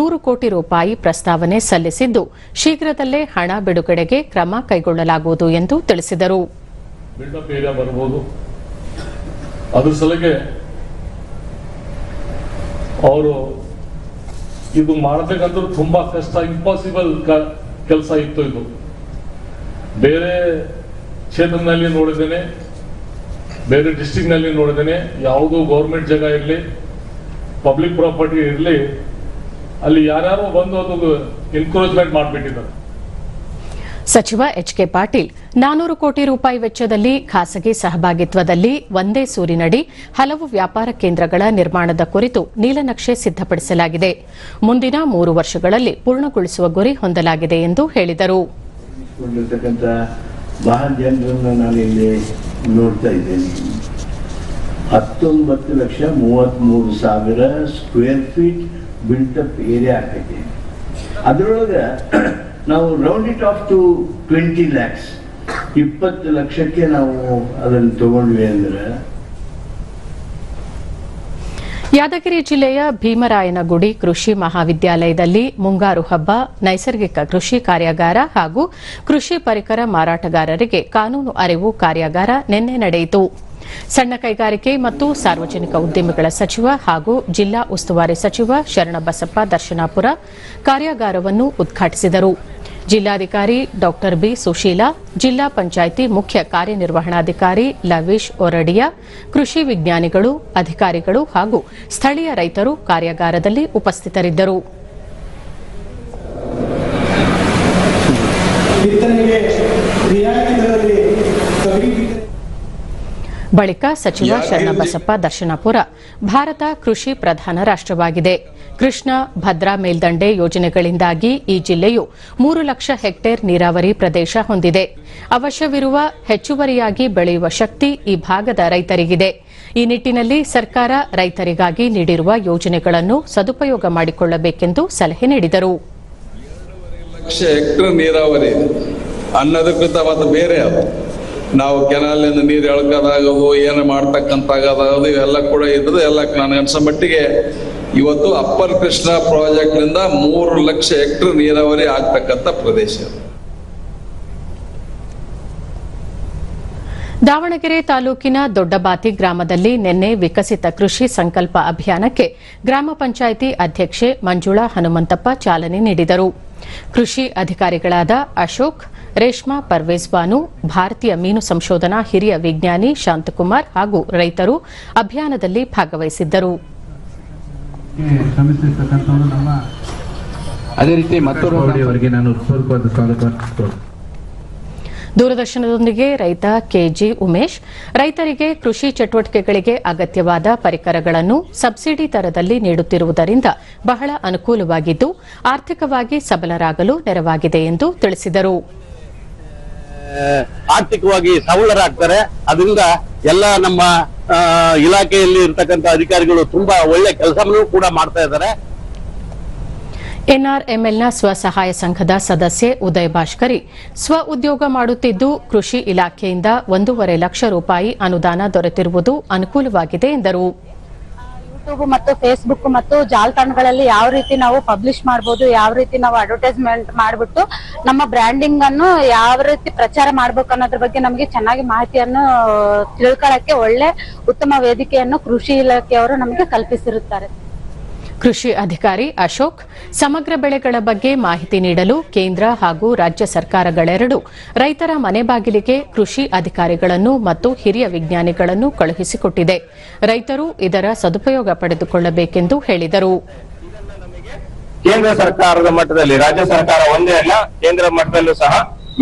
100 ಕೋಟಿ ರೂಪಾಯಿ ಪ್ರಸ್ತಾವನೆ ಸಲ್ಲಿಸಿದ್ದು, ಶೀಘ್ರದಲ್ಲೇ ಹಣ ಬಿಡುಗಡೆಗೆ ಕ್ರಮ ಕೈಗೊಳ್ಳಲಾಗುವುದು ಎಂದು ತಿಳಿಸಿದರು. ಬಿಲ್ಡಪ್ ಏರಿಯಾ ಬರಬಹುದು, ಅದ್ರ ಸಲಗೆ ಅವರು ಇದು ಮಾಡಬೇಕಂದ್ರೆ ತುಂಬಾ ಕಷ್ಟ, ಇಂಪಾಸಿಬಲ್ ಕೆಲಸ ಇತ್ತು. ಇದು ಬೇರೆ ಕ್ಷೇತ್ರದಲ್ಲಿ ನೋಡಿದ್ದೇನೆ, ಬೇರೆ ಡಿಸ್ಟ್ರಿಕ್ಟ್ ನಲ್ಲಿ ನೋಡಿದ್ದೇನೆ. ಯಾವುದು ಗೌರ್ಮೆಂಟ್ ಜಾಗ ಇರಲಿ, ಪಬ್ಲಿಕ್ ಪ್ರಾಪರ್ಟಿ ಇರಲಿ, ಅಲ್ಲಿ ಯಾರ್ಯಾರೋ ಬಂದು ಅದು ಎನ್ಕರೇಜ್ಮೆಂಟ್ ಮಾಡಿಬಿಟ್ಟಿದ್ದಾರೆ. ಸಚಿವ ಎಚ್ಕೆ ಪಾಟೀಲ್ 400 ಕೋಟಿ ರೂಪಾಯಿ ವೆಚ್ಚದಲ್ಲಿ ಖಾಸಗಿ ಸಹಭಾಗಿತ್ವದಲ್ಲಿ ಒಂದೇ ಸೂರಿನಡಿ ಹಲವು ವ್ಯಾಪಾರ ಕೇಂದ್ರಗಳ ನಿರ್ಮಾಣದ ಕುರಿತು ನೀಲನಕ್ಷೆ ಸಿದ್ದಪಡಿಸಲಾಗಿದೆ. ಮುಂದಿನ 3 ವರ್ಷಗಳಲ್ಲಿ ಪೂರ್ಣಗೊಳಿಸುವ ಗುರಿ ಹೊಂದಲಾಗಿದೆ ಎಂದು ಹೇಳಿದರು. ಬಹಳ ಜನರನ್ನು ನಾನು ಇಲ್ಲಿ ನೋಡ್ತಾ ಇದ್ದೇನೆ. 19,33,000 ಸ್ಕ್ವೇರ್ ಫೀಟ್ ಬಿಲ್ಟಪ್ ಏರಿಯಾ ಆಗ್ತೈತಿ. ಅದರೊಳಗೆ ನಾವು round it off to 20 lakhs, 20 ಲಕ್ಷಕ್ಕೆ ನಾವು ಅದನ್ನು ತಗೊಂಡ್ವಿ ಅಂದ್ರೆ ಯಾದಗಿರಿ ಜಿಲ್ಲೆಯ ಭೀಮರಾಯನಗುಡಿ ಕೃಷಿ ಮಹಾವಿದ್ಯಾಲಯದಲ್ಲಿ ಮುಂಗಾರು ಹಬ್ಬ, ನೈಸರ್ಗಿಕ ಕೃಷಿ ಕಾರ್ಯಾಗಾರ ಹಾಗೂ ಕೃಷಿ ಪರಿಕರ ಮಾರಾಟಗಾರರಿಗೆ ಕಾನೂನು ಅರಿವು ಕಾರ್ಯಾಗಾರ ನಿನ್ನೆ ನಡೆಯಿತು. ಸಣ್ಣ ಕೈಗಾರಿಕೆ ಮತ್ತು ಸಾರ್ವಜನಿಕ ಉದ್ಯಮಿಗಳ ಸಚಿವ ಹಾಗೂ ಜಿಲ್ಲಾ ಉಸ್ತುವಾರಿ ಸಚಿವ ಶರಣಬಸಪ್ಪ ದರ್ಶನಾಪುರ ಕಾರ್ಯಾಗಾರವನ್ನು ಉದ್ಘಾಟಿಸಿದರು. ಜಿಲ್ಲಾಧಿಕಾರಿ ಡಾ ಬಿ ಸುಶೀಲಾ, ಜಿಲ್ಲಾ ಪಂಚಾಯಿತಿ ಮುಖ್ಯ ಕಾರ್ಯನಿರ್ವಹಣಾಧಿಕಾರಿ ಲವೀಶ್ ಒರಡಿಯಾ, ಕೃಷಿ ವಿಜ್ಞಾನಿಗಳು, ಅಧಿಕಾರಿಗಳು ಹಾಗೂ ಸ್ಥಳೀಯ ರೈತರು ಕಾರ್ಯಾಗಾರದಲ್ಲಿ ಉಪಸ್ಥಿತರಿದ್ದರು. ಬಳಿಕ ಸಚಿವ ಶರಣಬಸಪ್ಪ ದರ್ಶನಾಪುರ, ಭಾರತ ಕೃಷಿ ಪ್ರಧಾನ ರಾಷ್ಟವಾಗಿದೆ. ಕೃಷ್ಣ ಭದ್ರಾ ಮೇಲ್ದಂಡೆ ಯೋಜನೆಗಳಿಂದಾಗಿ ಈ ಜಿಲ್ಲೆಯು 3 ಲಕ್ಷ ಹೆಕ್ಟೇರ್ ನೀರಾವರಿ ಪ್ರದೇಶ ಹೊಂದಿದೆ. ಅವಶ್ಯವಿರುವ ಹೆಚ್ಚುವರಿಯಾಗಿ ಬೆಳೆಯುವ ಶಕ್ತಿ ಈ ಭಾಗದ ರೈತರಿಗಿದೆ. ಈ ನಿಟ್ಟಿನಲ್ಲಿ ಸರ್ಕಾರ ರೈತರಿಗಾಗಿ ನೀಡಿರುವ ಯೋಜನೆಗಳನ್ನು ಸದುಪಯೋಗ ಮಾಡಿಕೊಳ್ಳಬೇಕೆಂದು ಸಲಹೆ ನೀಡಿದರು. ಹೆಕ್ಟೇರ್ ನೀರಾವರಿ ಅನ್ನೋದಕ್ಕಿಂತ ಮತ್ತೆ ಬೇರೆ ಅದು ನಾವು ಕೆನಾಲಿಂದ ನೀರು ಎಳ್ಕೋದಾಗೋದು ಏನು ಮಾಡ್ತಕ್ಕಂತಾಗೋದು ಇವೆಲ್ಲ ಕೂಡ ಇದ್ದು ಎಲ್ಲ ನನಗೆ ಅನ್ಸೋ ಮಟ್ಟಿಗೆ ಇವತ್ತು ಅಪ್ಪರ್ ಕೃಷ್ಣ ಪ್ರಾಜೆಕ್ಟ್ ನಿಂದ 3 ಲಕ್ಷ ಹೆಕ್ಟೇರ್ ನೀರಾವರಿ ಆಗ್ತಕ್ಕಂಥ ಪ್ರದೇಶ. ದಾವಣಗೆರೆ ತಾಲೂಕಿನ ದೊಡ್ಡಬಾತಿ ಗ್ರಾಮದಲ್ಲಿ ನಿನ್ನೆ ವಿಕಸಿತ ಕೃಷಿ ಸಂಕಲ್ಪ ಅಭಿಯಾನಕ್ಕೆ ಗ್ರಾಮ ಪಂಚಾಯಿತಿ ಅಧ್ಯಕ್ಷೆ ಮಂಜುಳಾ ಹನುಮಂತಪ್ಪ ಚಾಲನೆ ನೀಡಿದರು. ಕೃಷಿ ಅಧಿಕಾರಿಗಳಾದ ಅಶೋಕ್, ರೇಷ್ಮಾ ಪರ್ವೇಜ್ ಬಾನು, ಭಾರತೀಯ ಮೀನು ಸಂಶೋಧನಾ ಹಿರಿಯ ವಿಜ್ಞಾನಿ ಶಾಂತಕುಮಾರ್ ಹಾಗೂ ರೈತರು ಅಭಿಯಾನದಲ್ಲಿ ಭಾಗವಹಿಸಿದ್ದರು. ಅದೇ ರೀತಿ ಮತ್ತೊಬ್ಬರಿಗೆ ನಾನು ಹೃತ್ಪೂರ್ವಕವಾದ ಸ್ವಾಗತ. ದೂರದರ್ಶನದೊಂದಿಗೆ ರೈತ ಕೆಜಿ ಉಮೇಶ್, ರೈತರಿಗೆ ಕೃಷಿ ಚಟುವಟಿಕೆಗಳಿಗೆ ಅಗತ್ಯವಾದ ಪರಿಕರಗಳನ್ನು ಸಬ್ಸಿಡಿ ದರದಲ್ಲಿ ನೀಡುತ್ತಿರುವುದರಿಂದ ಬಹಳ ಅನುಕೂಲವಾಗಿದ್ದು ಆರ್ಥಿಕವಾಗಿ ಸಬಲರಾಗಲು ನೆರವಾಗಿದೆ ಎಂದು ತಿಳಿಸಿದರು. ಆರ್ಥಿಕವಾಗಿ ಸಬಲರಾಗ್ತಾರೆ. ಅದರಿಂದ ಎಲ್ಲ ನಮ್ಮ ಇಲಾಖೆಯಲ್ಲಿ ಇರತಕ್ಕಂಥ ಅಧಿಕಾರಿಗಳು ತುಂಬಾ ಒಳ್ಳೆ ಕೆಲಸವನ್ನು ಕೂಡ ಮಾಡ್ತಾ ಇದ್ದಾರೆ. ಎನ್ಆರ್ಎಂಎಲ್ನ ಸ್ವಸಹಾಯ ಸಂಘದ ಸದಸ್ಯೆ ಉದಯ ಭಾಷ್ಕರಿ, ಸ್ವ ಉದ್ಯೋಗ ಮಾಡುತ್ತಿದ್ದು ಕೃಷಿ ಇಲಾಖೆಯಿಂದ 1.5 ಲಕ್ಷ ರೂಪಾಯಿ ಅನುದಾನ ದೊರೆತಿರುವುದು ಅನುಕೂಲವಾಗಿದೆ ಎಂದರು. ಯೂಟ್ಯೂಬ್ ಮತ್ತು ಫೇಸ್ಬುಕ್ ಮತ್ತು ಜಾಲತಾಣಗಳಲ್ಲಿ ಯಾವ ರೀತಿ ನಾವು ಪಬ್ಲಿಷ್ ಮಾಡಬಹುದು, ಯಾವ ರೀತಿ ನಾವು ಅಡ್ವರ್ಟೈಸ್ಮೆಂಟ್ ಮಾಡಿಬಿಟ್ಟು ನಮ್ಮ ಬ್ರ್ಯಾಂಡಿಂಗ್ ಅನ್ನು ಯಾವ ರೀತಿ ಪ್ರಚಾರ ಮಾಡಬೇಕು ಅನ್ನೋದ್ರ ಬಗ್ಗೆ ನಮಗೆ ಚೆನ್ನಾಗಿ ಮಾಹಿತಿಯನ್ನು ತಿಳ್ಕೊಳ್ಳಕ್ಕೆ ಒಳ್ಳೆ ಉತ್ತಮ ವೇದಿಕೆಯನ್ನು ಕೃಷಿ ಇಲಾಖೆಯವರು ನಮಗೆ ಕಲ್ಪಿಸಿರುತ್ತಾರೆ. ಕೃಷಿ ಅಧಿಕಾರಿ ಅಶೋಕ್, ಸಮಗ್ರ ಬೆಳೆಗಳ ಬಗ್ಗೆ ಮಾಹಿತಿ ನೀಡಲು ಕೇಂದ್ರ ಹಾಗೂ ರಾಜ್ಯ ಸರ್ಕಾರಗಳೆರಡೂ ರೈತರ ಮನೆ ಬಾಗಿಲಿಗೆ ಕೃಷಿ ಅಧಿಕಾರಿಗಳನ್ನು ಮತ್ತು ಹಿರಿಯ ವಿಜ್ಞಾನಿಗಳನ್ನು ಕಳುಹಿಸಿಕೊಟ್ಟಿದೆ. ರೈತರು ಇದರ ಸದುಪಯೋಗ ಪಡೆದುಕೊಳ್ಳಬೇಕೆಂದು ಹೇಳಿದರು. ಕೇಂದ್ರ ಸರ್ಕಾರದ ಮಟ್ಟದಲ್ಲಿ, ರಾಜ್ಯ ಸರ್ಕಾರ ಒಂದೇ ಅಲ್ಲ, ಕೇಂದ್ರ ಮಟ್ಟದಲ್ಲೂ ಸಹ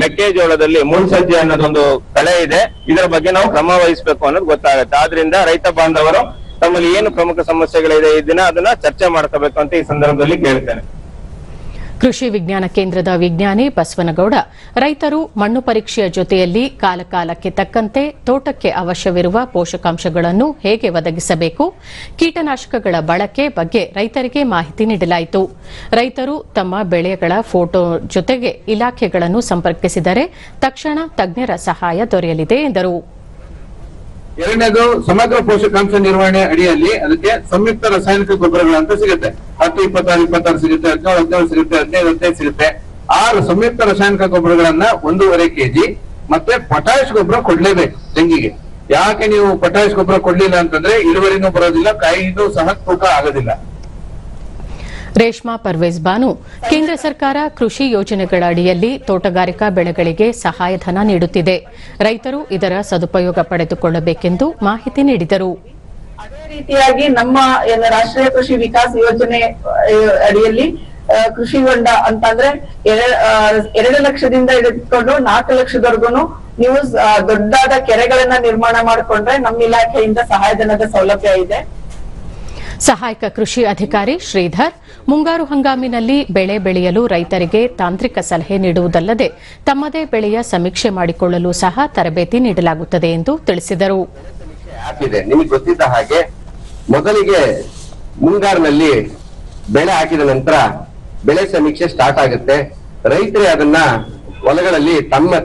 ಮೆಕ್ಕೆಜೋಳದಲ್ಲಿ ಮುನ್ಸಜ್ಜೆ ಅನ್ನೋದೊಂದು ಕಳೆ ಇದೆ. ಇದರ ಬಗ್ಗೆ ನಾವು ಕ್ರಮ ವಹಿಸಬೇಕು ಅನ್ನೋದು ಗೊತ್ತಾಗುತ್ತೆ. ಆದ್ರಿಂದ ರೈತ ಬಾಂಧವರು ತಮ್ಮಲ್ಲಿ ಏನು ಪ್ರಮುಖ ಸಮಸ್ಯೆಗಳಿದೆ ಈ ದಿನ ಅದನ್ನ ಚರ್ಚೆ ಮಾಡ್ಕೋಬೇಕು ಅಂತ ಈ ಸಂದರ್ಭದಲ್ಲಿ ಕೇಳ್ತೇನೆ. ಕೃಷಿ ವಿಜ್ಞಾನ ಕೇಂದ್ರದ ವಿಜ್ಞಾನಿ ಬಸವನಗೌಡ, ರೈತರು ಮಣ್ಣು ಪರೀಕ್ಷೆಯ ಜೊತೆಯಲ್ಲಿ ಕಾಲಕಾಲಕ್ಕೆ ತಕ್ಕಂತೆ ತೋಟಕ್ಕೆ ಅವಶ್ಯವಿರುವ ಪೋಷಕಾಂಶಗಳನ್ನು ಹೇಗೆ ಒದಗಿಸಬೇಕು, ಕೀಟನಾಶಕಗಳ ಬಳಕೆ ಬಗ್ಗೆ ರೈತರಿಗೆ ಮಾಹಿತಿ ನೀಡಲಾಯಿತು. ರೈತರು ತಮ್ಮ ಬೆಳೆಗಳ ಫೋಟೋ ಜೊತೆಗೆ ಇಲಾಖೆಗಳನ್ನು ಸಂಪರ್ಕಿಸಿದರೆ ತಕ್ಷಣ ತಜ್ಞರ ಸಹಾಯ ದೊರೆಯಲಿದೆ ಎಂದರು. ಎರಡನೇದು ಸಮಗ್ರ ಪೋಷಕಾಂಶ ನಿರ್ವಹಣೆ ಅಡಿಯಲ್ಲಿ ಅದಕ್ಕೆ ಸಂಯುಕ್ತ ರಾಸಾಯನಿಕ ಗೊಬ್ಬರಗಳಂತ ಸಿಗುತ್ತೆ. 10, 26, 26 ಸಿಗುತ್ತೆ, 17, 17 ಸಿಗುತ್ತೆ, 15, 15 ಸಿಗುತ್ತೆ. 6 ಸಂಯುಕ್ತ ರಾಸಾಯನಿಕ ಗೊಬ್ಬರಗಳನ್ನ 1.5 kg ಮತ್ತೆ ಪೊಟ್ಯಾಶ್ ಗೊಬ್ಬರ ಕೊಡ್ಲೇಬೇಕು ತೆಂಗಿಗೆ. ಯಾಕೆ ನೀವು ಪೊಟ್ಯಾಶ್ ಗೊಬ್ಬರ ಕೊಡ್ಲಿಲ್ಲ ಅಂತಂದ್ರೆ ಇಳುವರಿನೂ ಬರೋದಿಲ್ಲ, ಕಾಯಿನೂ ಸಹ ತೂಕ ಆಗೋದಿಲ್ಲ. ರೇಷ್ಮಾ ಪರ್ವೇಜ್ ಬಾನು, ಕೇಂದ್ರ ಸರ್ಕಾರ ಕೃಷಿ ಯೋಜನೆಗಳ ಅಡಿಯಲ್ಲಿ ತೋಟಗಾರಿಕಾ ಬೆಳೆಗಳಿಗೆ ಸಹಾಯಧನ ನೀಡುತ್ತಿದೆ. ರೈತರು ಇದರ ಸದುಪಯೋಗ ಪಡೆದುಕೊಳ್ಳಬೇಕೆಂದು ಮಾಹಿತಿ ನೀಡಿದರು. ಅದೇ ರೀತಿಯಾಗಿ ನಮ್ಮ ರಾಷ್ಟ್ರೀಯ ಕೃಷಿ ವಿಕಾಸ ಯೋಜನೆ ಅಡಿಯಲ್ಲಿ ಕೃಷಿ ಹೊಂಡ ಅಂತಂದ್ರೆ 2 ಲಕ್ಷದಿಂದ ಹಿಡಿದುಕೊಂಡು 4 ಲಕ್ಷದವರೆಗೂ ನೀವು ದೊಡ್ಡದಾದ ಕೆರೆಗಳನ್ನ ನಿರ್ಮಾಣ ಮಾಡಿಕೊಂಡ್ರೆ ನಮ್ಮ ಇಲಾಖೆಯಿಂದ ಸಹಾಯಧನದ ಸೌಲಭ್ಯ ಇದೆ. ಸಹಾಯಕ ಕೃಷಿ ಅಧಿಕಾರಿ ಶ್ರೀಧರ್, ಮುಂಗಾರು ಹಂಗಾಮಿನಲ್ಲಿ ಬೆಳೆ ಬೆಳೆಯಲು ರೈತರಿಗೆ ತಾಂತ್ರಿಕ ಸಲಹೆ ನೀಡುವುದಲ್ಲದೆ ತಮ್ಮದೇ ಬೆಳೆಯ ಸಮೀಕ್ಷೆ ಮಾಡಿಕೊಳ್ಳಲು ಸಹ ತರಬೇತಿ ನೀಡಲಾಗುತ್ತದೆ ಎಂದು ತಿಳಿಸಿದರು. ನಿಮಗೆ ಗೊತ್ತಿದ್ದ ಹಾಗೆ ಮೊದಲಿಗೆ ಮುಂಗಾರಿನಲ್ಲಿ ಬೆಳೆ ಹಾಕಿದ ನಂತರ ಬೆಳೆ ಸಮೀಕ್ಷೆ ಸ್ಟಾರ್ಟ್ ಆಗುತ್ತೆ. ರೈತರೇ ಅದನ್ನ ಹೊಲಗಳಲ್ಲಿ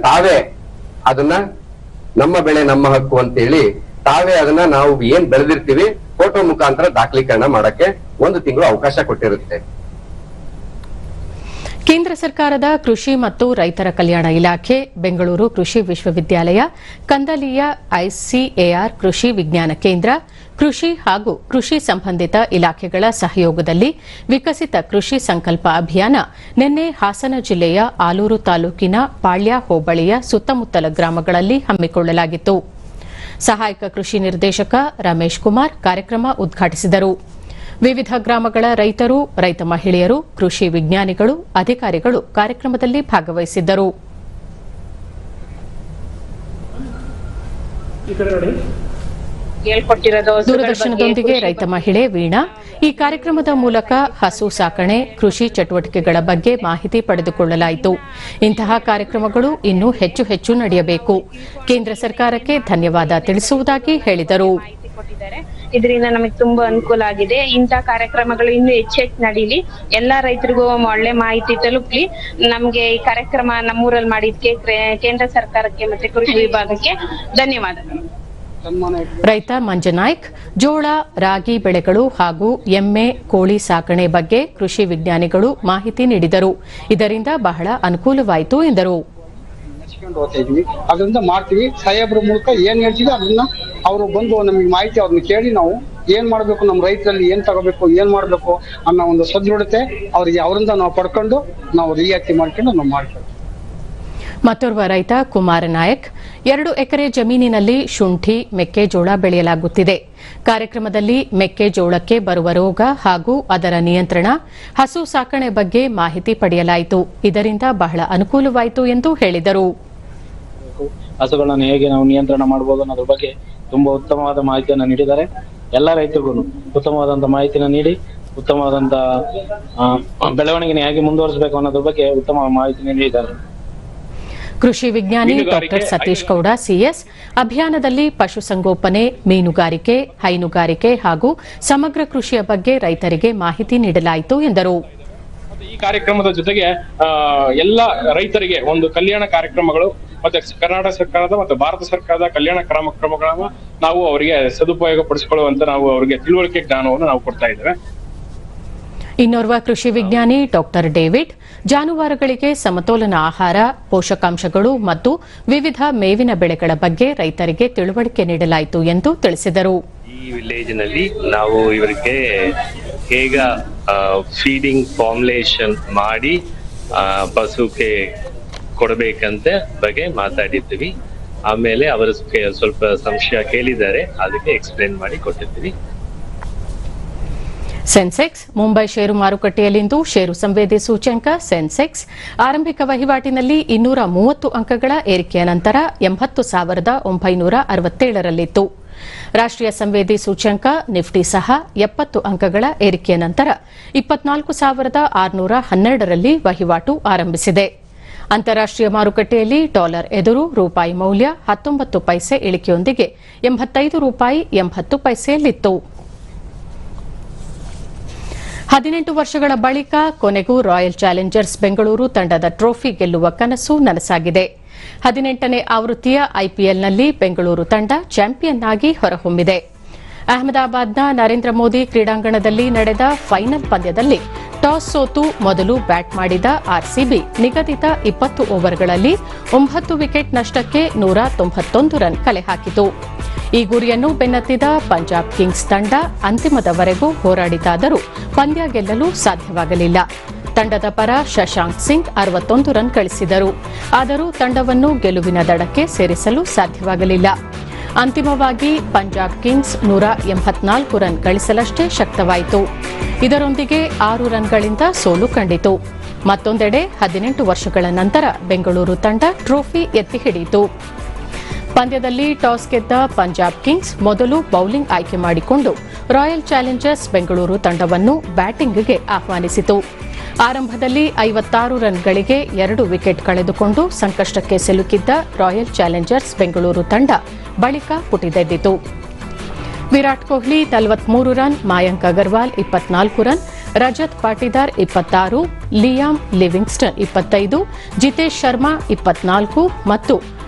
ತಾವೇ ಅದನ್ನ ನಮ್ಮ ಬೆಳೆ ನಮ್ಮ ಹಕ್ಕು ಅಂತ ಹೇಳಿ ತಾವೇ ಅದನ್ನ ನಾವು ಏನ್ ಬೆಳೆದಿರ್ತೀವಿ ಫೋಟೋ ಮುಖಾಂತರ ದಾಖಲೀಕರಣ ಮಾಡಕ್ಕೆ 1 ತಿಂಗಳು ಅವಕಾಶ ಕೊಟ್ಟಿರುತ್ತೆ. ಕೇಂದ್ರ ಸರ್ಕಾರದ ಕೃಷಿ ಮತ್ತು ರೈತರ ಕಲ್ಯಾಣ ಇಲಾಖೆ, ಬೆಂಗಳೂರು ಕೃಷಿ ವಿಶ್ವವಿದ್ಯಾಲಯ, ಕಂದಲಿಯ ಐಸಿಎಆರ್ ಕೃಷಿ ವಿಜ್ಞಾನ ಕೇಂದ್ರ, ಕೃಷಿ ಹಾಗೂ ಕೃಷಿ ಸಂಬಂಧಿತ ಇಲಾಖೆಗಳ ಸಹಯೋಗದಲ್ಲಿ ವಿಕಸಿತ ಕೃಷಿ ಸಂಕಲ್ಪ ಅಭಿಯಾನ ನಿನ್ನೆ ಹಾಸನ ಜಿಲ್ಲೆಯ ಆಲೂರು ತಾಲೂಕಿನ ಪಾಳ್ಯ ಹೋಬಳಿಯ ಸುತ್ತಮುತ್ತಲ ಗ್ರಾಮಗಳಲ್ಲಿ ಹಮ್ಮಿಕೊಳ್ಳಲಾಗಿತ್ತು. ಸಹಾಯಕ ಕೃಷಿ ನಿರ್ದೇಶಕ ರಮೇಶ್ ಕುಮಾರ್ ಕಾರ್ಯಕ್ರಮ ಉದ್ಘಾಟಿಸಿದರು. ವಿವಿಧ ಗ್ರಾಮಗಳ ರೈತರು, ರೈತ ಮಹಿಳೆಯರು, ಕೃಷಿ ವಿಜ್ಞಾನಿಗಳು, ಅಧಿಕಾರಿಗಳು ಕಾರ್ಯಕ್ರಮದಲ್ಲಿ ಭಾಗವಹಿಸಿದ್ದರು. ದೂರದರ್ಶನದೊಂದಿಗೆ ರೈತ ಮಹಿಳೆ ವೀಣಾ ಈ ಕಾರ್ಯಕ್ರಮದ ಮೂಲಕ ಹಸು ಸಾಕಣೆ, ಕೃಷಿ ಚಟುವಟಿಕೆಗಳ ಬಗ್ಗೆ ಮಾಹಿತಿ ಪಡೆದುಕೊಳ್ಳಲಾಯಿತು. ಇಂತಹ ಕಾರ್ಯಕ್ರಮಗಳು ಇನ್ನೂ ಹೆಚ್ಚು ಹೆಚ್ಚು ನಡೆಯಬೇಕು. ಕೇಂದ್ರ ಸರ್ಕಾರಕ್ಕೆ ಧನ್ಯವಾದ ತಿಳಿಸುವುದಾಗಿ ಹೇಳಿದರು. ಇದರಿಂದ ನಮಗೆ ತುಂಬಾ ಅನುಕೂಲ ಆಗಿದೆ. ಇಂಥ ಕಾರ್ಯಕ್ರಮಗಳು ಇನ್ನೂ ಹೆಚ್ಚು ನಡೀಲಿ, ಎಲ್ಲಾ ರೈತರಿಗೂ ಒಳ್ಳೆ ಮಾಹಿತಿ ತಲುಪಲಿ. ನಮ್ಗೆ ಈ ಕಾರ್ಯಕ್ರಮ ನಮ್ಮೂರಲ್ಲಿ ಮಾಡಿದ್ಕೆ ಕೇಂದ್ರ ಸರ್ಕಾರಕ್ಕೆ ಮತ್ತೆ ಕೃಷಿ ವಿಭಾಗಕ್ಕೆ ಧನ್ಯವಾದಗಳು. ರೈತ ಮಂಜನಾಯ್ಕ್ ಜೋಳ, ರಾಗಿ ಬೆಳೆಗಳು ಹಾಗೂ ಎಮ್ಮೆ, ಕೋಳಿ ಸಾಕಣೆ ಬಗ್ಗೆ ಕೃಷಿ ವಿಜ್ಞಾನಿಗಳು ಮಾಹಿತಿ ನೀಡಿದರು. ಇದರಿಂದ ಬಹಳ ಅನುಕೂಲವಾಯಿತು ಎಂದರು. ಅದರಿಂದ ಮಾಡ್ತೀವಿ. ಸಾಹೇಬ್ರ ಮೂಲಕ ಏನ್ ಹೇಳ್ತೀವಿ ಅದನ್ನ ಅವರು ಬಂದು ನಮಗೆ ಮಾಹಿತಿ ಅವ್ರನ್ನ ಕೇಳಿ ನಾವು ಏನ್ ಮಾಡ್ಬೇಕು, ನಮ್ಮ ರೈತರಲ್ಲಿ ಏನ್ ತಗೋಬೇಕು, ಏನ್ ಮಾಡ್ಬೇಕು ಅನ್ನೋ ಒಂದು ಸದೃಢತೆ ಅವರಿಗೆ ಅವರಿಂದ ನಾವು ಪಡ್ಕೊಂಡು ನಾವು ರಿಯಾಯಿತಿ ಮಾಡ್ಕೊಂಡು ನಾವು ಮಾಡ್ತೀವಿ. ಮತ್ತೋರ್ವ ರೈತ ಕುಮಾರ ನಾಯಕ್ 2 ಎಕರೆ ಜಮೀನಿನಲ್ಲಿ ಶುಂಠಿ, ಮೆಕ್ಕೆಜೋಳ ಬೆಳೆಯಲಾಗುತ್ತಿದೆ. ಕಾರ್ಯಕ್ರಮದಲ್ಲಿ ಮೆಕ್ಕೆಜೋಳಕ್ಕೆ ಬರುವ ರೋಗ ಹಾಗೂ ಅದರ ನಿಯಂತ್ರಣ, ಹಸು ಸಾಕಣೆ ಬಗ್ಗೆ ಮಾಹಿತಿ ಪಡೆಯಲಾಯಿತು. ಇದರಿಂದ ಬಹಳ ಅನುಕೂಲವಾಯಿತು ಎಂದು ಹೇಳಿದರು. ಹಸುಗಳನ್ನು ಹೇಗೆ ನಾವು ನಿಯಂತ್ರಣ ಮಾಡಬಹುದು ಅನ್ನೋದ್ರ ಬಗ್ಗೆ ತುಂಬಾ ಉತ್ತಮವಾದ ಮಾಹಿತಿಯನ್ನು ನೀಡಿದ್ದಾರೆ. ಎಲ್ಲ ರೈತರಿಗೂ ಉತ್ತಮವಾದಂತಹ ಮಾಹಿತಿಯನ್ನು ನೀಡಿ ಉತ್ತಮವಾದಂತಹ ಬೆಳವಣಿಗೆ ಹೇಗೆ ಮುಂದುವರಿಸಬೇಕು ಅನ್ನೋದ್ರ ಬಗ್ಗೆ ಉತ್ತಮ ಮಾಹಿತಿ ನೀಡಿದ್ದಾರೆ. ಕೃಷಿ ವಿಜ್ಞಾನಿ ಡಾಕ್ಟರ್ ಸತೀಶ್ ಗೌಡ ಸಿಎಸ್ ಅಭಿಯಾನದಲ್ಲಿ ಪಶುಸಂಗೋಪನೆ, ಮೀನುಗಾರಿಕೆ, ಹೈನುಗಾರಿಕೆ ಹಾಗೂ ಸಮಗ್ರ ಕೃಷಿಯ ಬಗ್ಗೆ ರೈತರಿಗೆ ಮಾಹಿತಿ ನೀಡಲಾಯಿತು ಎಂದರು. ಈ ಕಾರ್ಯಕ್ರಮದ ಜೊತೆಗೆ ಎಲ್ಲ ರೈತರಿಗೆ ಒಂದು ಕಲ್ಯಾಣ ಕಾರ್ಯಕ್ರಮಗಳು ಮತ್ತೆ ಕರ್ನಾಟಕ ಸರ್ಕಾರದ ಮತ್ತು ಭಾರತ ಸರ್ಕಾರದ ಕಲ್ಯಾಣ ಕ್ರಮಗಳನ್ನ ನಾವು ಅವರಿಗೆ ಸದುಪಯೋಗ ಪಡಿಸಿಕೊಳ್ಳುವಂತ ನಾವು ಅವರಿಗೆ ತಿಳುವಳಿಕೆ ಜ್ಞಾನವನ್ನು ನಾವು ಕೊಡ್ತಾ ಇದ್ದೇವೆ. ಇನ್ನೋರ್ವ ಕೃಷಿ ವಿಜ್ಞಾನಿ ಡಾಕ್ಟರ್ ಡೇವಿಡ್ ಜಾನುವಾರುಗಳಿಗೆ ಸಮತೋಲನ ಆಹಾರ, ಪೋಷಕಾಂಶಗಳು ಮತ್ತು ವಿವಿಧ ಮೇವಿನ ಬೆಳೆಗಳ ಬಗ್ಗೆ ರೈತರಿಗೆ ತಿಳುವಳಿಕೆ ನೀಡಲಾಯಿತು ಎಂದು ತಿಳಿಸಿದರು. ಈ ವಿಲೇಜ್ನಲ್ಲಿ ನಾವು ಇವರಿಗೆ ಹೇಗ ಫೀಡಿಂಗ್ ಫಾರ್ಮುಲೇಷನ್ ಮಾಡಿ ಪಶುಕ್ಕೆ ಕೊಡಬೇಕಂತ ಬಗ್ಗೆ ಮಾತಾಡಿದ್ವಿ. ಆಮೇಲೆ ಅವರು ಸ್ವಲ್ಪ ಸಂಶಯ ಕೇಳಿದ್ದಾರೆ, ಅದಕ್ಕೆ ಎಕ್ಸ್ಪ್ಲೇನ್ ಮಾಡಿ ಕೊಟ್ಟಿದ್ವಿ. ಸೆನ್ಸೆಕ್ಸ್ ಮುಂಬೈ ಷೇರು ಮಾರುಕಟ್ಟೆಯಲ್ಲಿಂದು ಷೇರು ಸಂವೇದಿ ಸೂಚ್ಯಂಕ ಸೆನ್ಸೆಕ್ಸ್ ಆರಂಭಿಕ ವಹಿವಾಟಿನಲ್ಲಿ 230 ಅಂಕಗಳ ಏರಿಕೆಯ ನಂತರ 80,967ರಲ್ಲಿತ್ತು. ರಾಷ್ಟ್ರೀಯ ಸಂವೇದಿ ಸೂಚ್ಯಂಕ ನಿಫ್ಟಿ ಸಹ 70 ಅಂಕಗಳ ಏರಿಕೆಯ ನಂತರ 24,612ರಲ್ಲಿ ವಹಿವಾಟು ಆರಂಭಿಸಿದೆ. ಅಂತಾರಾಷ್ಟ್ರೀಯ ಮಾರುಕಟ್ಟೆಯಲ್ಲಿ ಡಾಲರ್ ಎದುರು ರೂಪಾಯಿ ಮೌಲ್ಯ 19 ಪೈಸೆ ಇಳಿಕೆಯೊಂದಿಗೆ $85.80ಯಲ್ಲಿತ್ತು. 18 ವರ್ಷಗಳ ಬಳಿಕ ಕೊನೆಗೂ ರಾಯಲ್ ಚಾಲೆಂಜರ್ಸ್ ಬೆಂಗಳೂರು ತಂಡದ ಟ್ರೋಫಿ ಗೆಲ್ಲುವ ಕನಸು ನನಸಾಗಿದೆ. 18ನೇ ಆವೃತ್ತಿಯ ಐಪಿಎಲ್ನಲ್ಲಿ ಬೆಂಗಳೂರು ತಂಡ ಚಾಂಪಿಯನ್ ಆಗಿ ಹೊರಹೊಮ್ಮಿದೆ. ಅಹಮದಾಬಾದ್ನ ನರೇಂದ್ರ ಮೋದಿ ಕ್ರೀಡಾಂಗಣದಲ್ಲಿ ನಡೆದ ಫೈನಲ್ ಪಂದ್ಯದಲ್ಲಿ ಟಾಸ್ ಸೋತು ಮೊದಲು ಬ್ಯಾಟ್ ಮಾಡಿದ ಆರ್ಸಿಬಿ ನಿಗದಿತ 20 ಓವರ್ಗಳಲ್ಲಿ 9 ವಿಕೆಟ್ ನಷ್ಟಕ್ಕೆ 191 ರನ್ ಕಲೆ ಹಾಕಿತು. ಈ ಗುರಿಯನ್ನು ಬೆನ್ನತ್ತಿದ ಪಂಜಾಬ್ ಕಿಂಗ್ಸ್ ತಂಡ ಅಂತಿಮದವರೆಗೂ ಹೋರಾಡಿತಾದರೂ ಪಂದ್ಯ ಗೆಲ್ಲಲು ಸಾಧ್ಯವಾಗಲಿಲ್ಲ. ತಂಡದ ಪರ ಶಶಾಂಕ್ ಸಿಂಗ್ 61 ರನ್ ಗಳಿಸಿದರು. ಆದರೂ ತಂಡವನ್ನು ಗೆಲುವಿನ ದಡಕ್ಕೆ ಸೇರಿಸಲು ಸಾಧ್ಯವಾಗಲಿಲ್ಲ. ಅಂತಿಮವಾಗಿ ಪಂಜಾಬ್ ಕಿಂಗ್ಸ್ 184 ರನ್ ಗಳಿಸಲಷ್ಟೇ ಶಕ್ತವಾಯಿತು. ಇದರೊಂದಿಗೆ 6 ರನ್ಗಳಿಂದ ಸೋಲು ಕಂಡಿತು. ಮತ್ತೊಂದೆಡೆ 18 ವರ್ಷಗಳ ನಂತರ ಬೆಂಗಳೂರು ತಂಡ ಟ್ರೋಫಿ ಎತ್ತಿ ಹಿಡಿಯಿತು. ಪಂದ್ಯದಲ್ಲಿ ಟಾಸ್ ಗೆದ್ದ ಪಂಜಾಬ್ ಕಿಂಗ್ಸ್ ಮೊದಲು ಬೌಲಿಂಗ್ ಆಯ್ಕೆ ಮಾಡಿಕೊಂಡು ರಾಯಲ್ ಚಾಲೆಂಜರ್ಸ್ ಬೆಂಗಳೂರು ತಂಡವನ್ನು ಬ್ಯಾಟಿಂಗ್ಗೆ ಆಹ್ವಾನಿಸಿತು. ಆರಂಭದಲ್ಲಿ 56 ರನ್ಗಳಿಗೆ 2 ವಿಕೆಟ್ ಕಳೆದುಕೊಂಡು ಸಂಕಷ್ಟಕ್ಕೆ ಸಿಲುಕಿದ್ದ ರಾಯಲ್ ಚಾಲೆಂಜರ್ಸ್ ಬೆಂಗಳೂರು ತಂಡ ಬಳಿಕ ಪುಟಿದೆದ್ದಿತು. Virat Kohli 43 run, Mayank Agarwal 24 run, Rajat Patidar 26, Liam Livingstone 25, Jitesh Sharma 24 ಮತ್ತು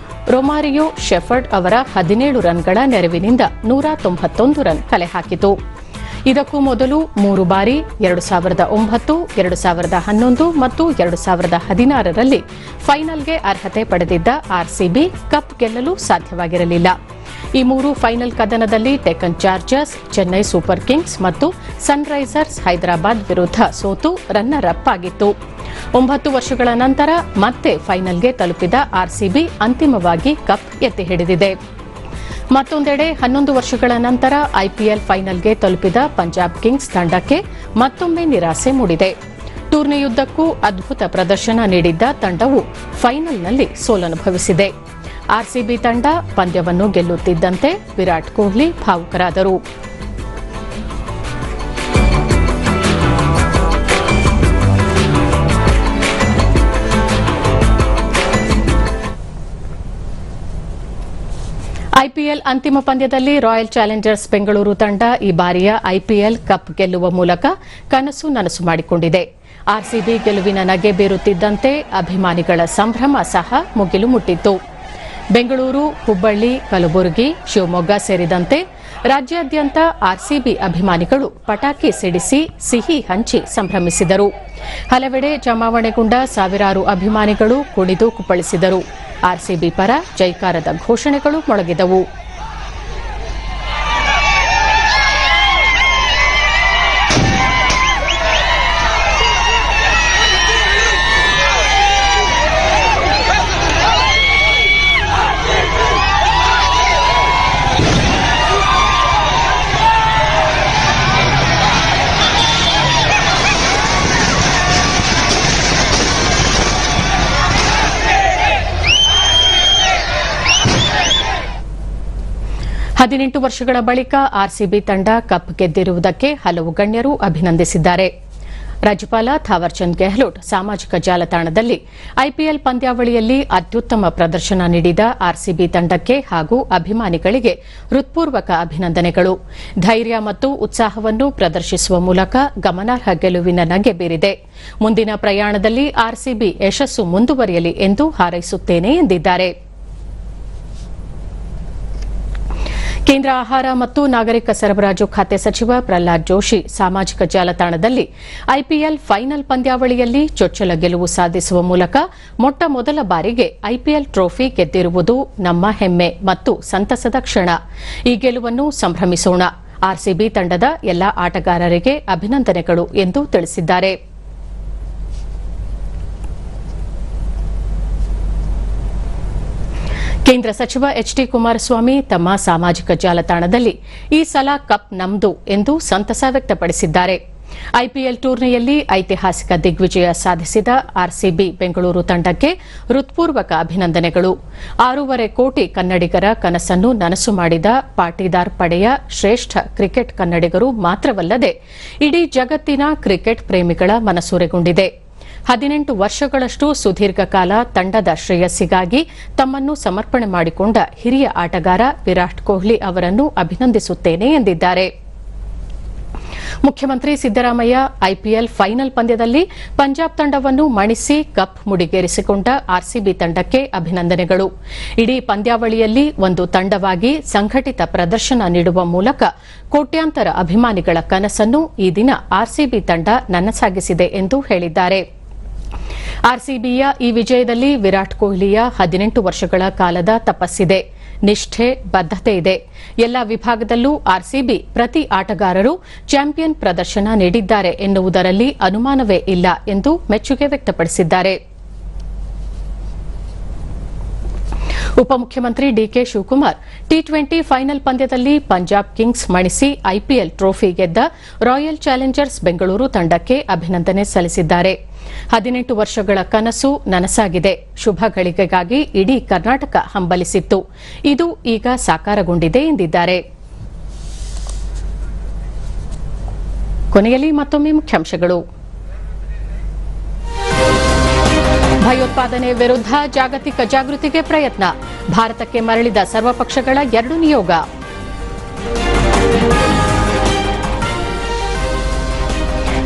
ರೊಮಾರಿಯೋ ಶೆಫರ್ಡ್ ಅವರ 17 ರನ್ಗಳ ನೆರವಿನಿಂದ 191 ರನ್ ಕಲೆ ಹಾಕಿತು. ಇದಕ್ಕೂ ಮೊದಲು 3 ಬಾರಿ 2009, 2011 ಮತ್ತು 2016ರಲ್ಲಿ ಫೈನಲ್ಗೆ ಅರ್ಹತೆ ಪಡೆದಿದ್ದ ಆರ್ಸಿಬಿ ಕಪ್ ಗೆಲ್ಲಲು ಸಾಧ್ಯವಾಗಿರಲಿಲ್ಲ. ಈ 3 ಫೈನಲ್ ಕದನದಲ್ಲಿ Deccan chargers, Chennai super kings ಮತ್ತು ಸನ್ರೈಸರ್ಸ್ ಹೈದರಾಬಾದ್ ವಿರುದ್ಧ ಸೋತು ರನ್ನರ್ ಅಪ್ ಆಗಿತ್ತು. 9 ವರ್ಷಗಳ ನಂತರ ಮತ್ತೆ ಫೈನಲ್ಗೆ ತಲುಪಿದ ಆರ್ಸಿಬಿ ಅಂತಿಮವಾಗಿ ಕಪ್ ಎತ್ತಿ ಹಿಡಿದಿದೆ. ಮತ್ತೊಂದೆಡೆ 11 ವರ್ಷಗಳ ನಂತರ ಐಪಿಎಲ್ ಫೈನಲ್ಗೆ ತಲುಪಿದ ಪಂಜಾಬ್ ಕಿಂಗ್ಸ್ ತಂಡಕ್ಕೆ ಮತ್ತೊಮ್ಮೆ ನಿರಾಸೆ ಮೂಡಿದೆ. ಟೂರ್ನಿಯುದ್ದಕ್ಕೂ ಅದ್ಭುತ ಪ್ರದರ್ಶನ ನೀಡಿದ್ದ ತಂಡವು ಫೈನಲ್ನಲ್ಲಿ ಸೋಲನುಭವಿಸಿದೆ. ಆರ್ಸಿಬಿ ತಂಡ ಪಂದ್ಯವನ್ನು ಗೆಲ್ಲುತ್ತಿದ್ದಂತೆ ವಿರಾಟ್ ಕೊಹ್ಲಿ ಭಾವುಕರಾದರು. ಐಪಿಎಲ್ ಅಂತಿಮ ಪಂದ್ಯದಲ್ಲಿ ರಾಯಲ್ ಚಾಲೆಂಜರ್ಸ್ ಬೆಂಗಳೂರು ತಂಡ ಈ ಬಾರಿಯ ಐಪಿಎಲ್ ಕಪ್ ಗೆಲ್ಲುವ ಮೂಲಕ ಕನಸು ನನಸು ಮಾಡಿಕೊಂಡಿದೆ. ಆರ್ಸಿಬಿ ಗೆಲುವಿನ ನಗೆ ಬೀರುತ್ತಿದ್ದಂತೆ ಅಭಿಮಾನಿಗಳ ಸಂಭ್ರಮ ಸಹ ಮುಗಿಲು ಮುಟ್ಟಿತ್ತು. ಬೆಂಗಳೂರು, ಹುಬ್ಬಳ್ಳಿ, ಕಲಬುರಗಿ, ಶಿವಮೊಗ್ಗ ಸೇರಿದಂತೆ ರಾಜ್ಯಾದ್ಯಂತ ಆರ್ಸಿಬಿ ಅಭಿಮಾನಿಗಳು ಪಟಾಕಿ ಸಿಡಿಸಿ ಸಿಹಿ ಹಂಚಿ ಸಂಭ್ರಮಿಸಿದರು. ಹಲವೆಡೆ ಜಮಾವಣೆಗೊಂಡ ಸಾವಿರಾರು ಅಭಿಮಾನಿಗಳು ಕುಣಿದು ಕುಪ್ಪಳಿಸಿದರು. ಆರ್ಸಿಬಿ ಪರ ಜೈಕಾರದ ಘೋಷಣೆಗಳು ಮೊಳಗಿದವು. ಹದಿನೆಂಟು ವರ್ಷಗಳ ಬಳಿಕ ಆರ್ಸಿಬಿ ತಂಡ ಕಪ್ ಗೆದ್ದಿರುವುದಕ್ಕೆ ಹಲವು ಗಣ್ಯರು ಅಭಿನಂದಿಸಿದ್ದಾರೆ. ರಾಜ್ಯಪಾಲ ಥಾವರ್ಚಂದ್ ಗೆಹ್ಲೋಟ್ ಸಾಮಾಜಿಕ ಜಾಲತಾಣದಲ್ಲಿ ಐಪಿಎಲ್ ಪಂದ್ಯಾವಳಿಯಲ್ಲಿ ಅತ್ಯುತ್ತಮ ಪ್ರದರ್ಶನ ನೀಡಿದ ಆರ್ಸಿಬಿ ತಂಡಕ್ಕೆ ಹಾಗೂ ಅಭಿಮಾನಿಗಳಿಗೆ ಹೃತ್ಪೂರ್ವಕ ಅಭಿನಂದನೆಗಳು. ಧೈರ್ಯ ಮತ್ತು ಉತ್ಸಾಹವನ್ನು ಪ್ರದರ್ಶಿಸುವ ಮೂಲಕ ಗಮನಾರ್ಹ ಗೆಲುವಿನ ನಗೆ ಬೀರಿದೆ. ಮುಂದಿನ ಪ್ರಯಾಣದಲ್ಲಿ ಆರ್ಸಿಬಿ ಯಶಸ್ಸು ಮುಂದುವರಿಯಲಿ ಎಂದು ಹಾರೈಸುತ್ತೇನೆ ಎಂದಿದ್ದಾರೆ. ಕೇಂದ್ರ ಆಹಾರ ಮತ್ತು ನಾಗರಿಕ ಸರಬರಾಜು ಖಾತೆ ಸಚಿವ ಪ್ರಹ್ಲಾದ್ ಜೋಶಿ ಸಾಮಾಜಿಕ ಜಾಲತಾಣದಲ್ಲಿ ಐಪಿಎಲ್ ಫೈನಲ್ ಪಂದ್ಯಾವಳಿಯಲ್ಲಿ ಚೊಚ್ಚಲ ಗೆಲುವು ಸಾಧಿಸುವ ಮೂಲಕ ಮೊಟ್ಟ ಮೊದಲ ಬಾರಿಗೆ ಐಪಿಎಲ್ ಟ್ರೋಫಿ ಗೆದ್ದಿರುವುದು ನಮ್ಮ ಹೆಮ್ಮೆ ಮತ್ತು ಸಂತಸದ ಕ್ಷಣ. ಈ ಗೆಲುವನ್ನು ಸಂಭ್ರಮಿಸೋಣ. ಆರ್ಸಿಬಿ ತಂಡದ ಎಲ್ಲಾ ಆಟಗಾರರಿಗೆ ಅಭಿನಂದನೆಗಳು ಎಂದು ತಿಳಿಸಿದ್ದಾರೆ. ಕೇಂದ್ರ ಸಚಿವ ಎಚ್ಡಿ ಕುಮಾರಸ್ವಾಮಿ ತಮ್ಮ ಸಾಮಾಜಿಕ ಜಾಲತಾಣದಲ್ಲಿ ಈ ಸಲ ಕಪ್ ನಮ್ದು ಎಂದು ಸಂತಸ ವ್ಯಕ್ತಪಡಿಸಿದ್ದಾರೆ. ಐಪಿಎಲ್ ಟೂರ್ನಿಯಲ್ಲಿ ಐತಿಹಾಸಿಕ ದಿಗ್ವಿಜಯ ಸಾಧಿಸಿದ ಆರ್ಸಿಬಿ ಬೆಂಗಳೂರು ತಂಡಕ್ಕೆ ಹೃತ್ಪೂರ್ವಕ ಅಭಿನಂದನೆಗಳು. 6.5 ಕೋಟಿ ಕನ್ನಡಿಗರ ಕನಸನ್ನು ನನಸು ಮಾಡಿದ ಪಾಟೀದಾರ್ ಪಡೆಯ ಶ್ರೇಷ್ಠ ಕ್ರಿಕೆಟ್ ಕನ್ನಡಿಗರು ಮಾತ್ರವಲ್ಲದೆ ಇಡೀ ಜಗತ್ತಿನ ಕ್ರಿಕೆಟ್ ಪ್ರೇಮಿಗಳ ಮನಸೂರೆಗೊಂಡಿದೆ. 18 ವರ್ಷಗಳಷ್ಟು ಸುದೀರ್ಘ ಕಾಲ ತಂಡದ ಶ್ರೇಯಸ್ಸಿಗಾಗಿ ತಮ್ಮನ್ನು ಸಮರ್ಪಣೆ ಮಾಡಿಕೊಂಡ ಹಿರಿಯ ಆಟಗಾರ ವಿರಾಟ್ ಕೊಹ್ಲಿ ಅವರನ್ನು ಅಭಿನಂದಿಸುತ್ತೇನೆ ಎಂದಿದ್ದಾರೆ. ಮುಖ್ಯಮಂತ್ರಿ ಸಿದ್ದರಾಮಯ್ಯ ಐಪಿಎಲ್ ಫೈನಲ್ ಪಂದ್ಯದಲ್ಲಿ ಪಂಜಾಬ್ ತಂಡವನ್ನು ಮಣಿಸಿ ಕಪ್ ಮುಡಿಗೇರಿಸಿಕೊಂಡ ಆರ್ಸಿಬಿ ತಂಡಕ್ಕೆ ಅಭಿನಂದನೆಗಳು. ಇಡೀ ಪಂದ್ಯಾವಳಿಯಲ್ಲಿ ಒಂದು ತಂಡವಾಗಿ ಸಂಘಟಿತ ಪ್ರದರ್ಶನ ನೀಡುವ ಮೂಲಕ ಕೋಟ್ಯಾಂತರ ಅಭಿಮಾನಿಗಳ ಕನಸನ್ನು ಈ ದಿನ ಆರ್ಸಿಬಿ ತಂಡ ನನಸಾಗಿಸಿದೆ ಎಂದು ಹೇಳಿದ್ದಾರೆ. ಆರ್ಸಿಬಿಯ ಈ ವಿಜಯದಲ್ಲಿ ವಿರಾಟ್ ಕೊಹ್ಲಿಯ 18 ವರ್ಷಗಳ ಕಾಲದ ತಪಸ್ಸಿದೆ, ನಿಷ್ಠೆ, ಬದ್ಧತೆ ಇದೆ. ಎಲ್ಲ ವಿಭಾಗದಲ್ಲೂ ಆರ್ಸಿಬಿ ಪ್ರತಿ ಆಟಗಾರರು ಚಾಂಪಿಯನ್ ಪ್ರದರ್ಶನ ನೀಡಿದ್ದಾರೆ ಎನ್ನುವುದರಲ್ಲಿ ಅನುಮಾನವೇ ಇಲ್ಲ ಎಂದು ಮೆಚ್ಚುಗೆ ವ್ಯಕ್ತಪಡಿಸಿದ್ದಾರೆ. ಉಪಮುಖ್ಯಮಂತ್ರಿ ಡಿಕೆ ಶಿವಕುಮಾರ್ ಟಿ20 ಫೈನಲ್ ಪಂದ್ಯದಲ್ಲಿ ಪಂಜಾಬ್ ಕಿಂಗ್ಸ್ ಮಣಿಸಿ ಐಪಿಎಲ್ ಟ್ರೋಫಿ ಗೆದ್ದ ರಾಯಲ್ ಚಾಲೆಂಜರ್ಸ್ ಬೆಂಗಳೂರು ತಂಡಕ್ಕೆ ಅಭಿನಂದನೆ ಸಲ್ಲಿಸಿದ್ದಾರೆ. 18 ವರ್ಷಗಳ ಕನಸು ನನಸಾಗಿದೆ. ಶುಭ ಗಳಿಗೆಗಾಗಿ ಇಡೀ ಕರ್ನಾಟಕ ಹಂಬಲಿಸಿತ್ತು. ಇದು ಈಗ ಸಾಕಾರಗೊಂಡಿದೆ ಎಂದಿದ್ದಾರೆ. ಕೊನೆಯಲ್ಲಿ ಮತ್ತೊಮ್ಮೆ ಮುಖ್ಯಾಂಶಗಳು. ಭಯೋತ್ಪಾದನೆ ವಿರುದ್ಧ ಜಾಗತಿಕ ಜಾಗೃತಿಗೆ ಪ್ರಯತ್ನ. ಭಾರತಕ್ಕೆ ಮರಳಿದ ಸರ್ವಪಕ್ಷಗಳ 2 ನಿಯೋಗ.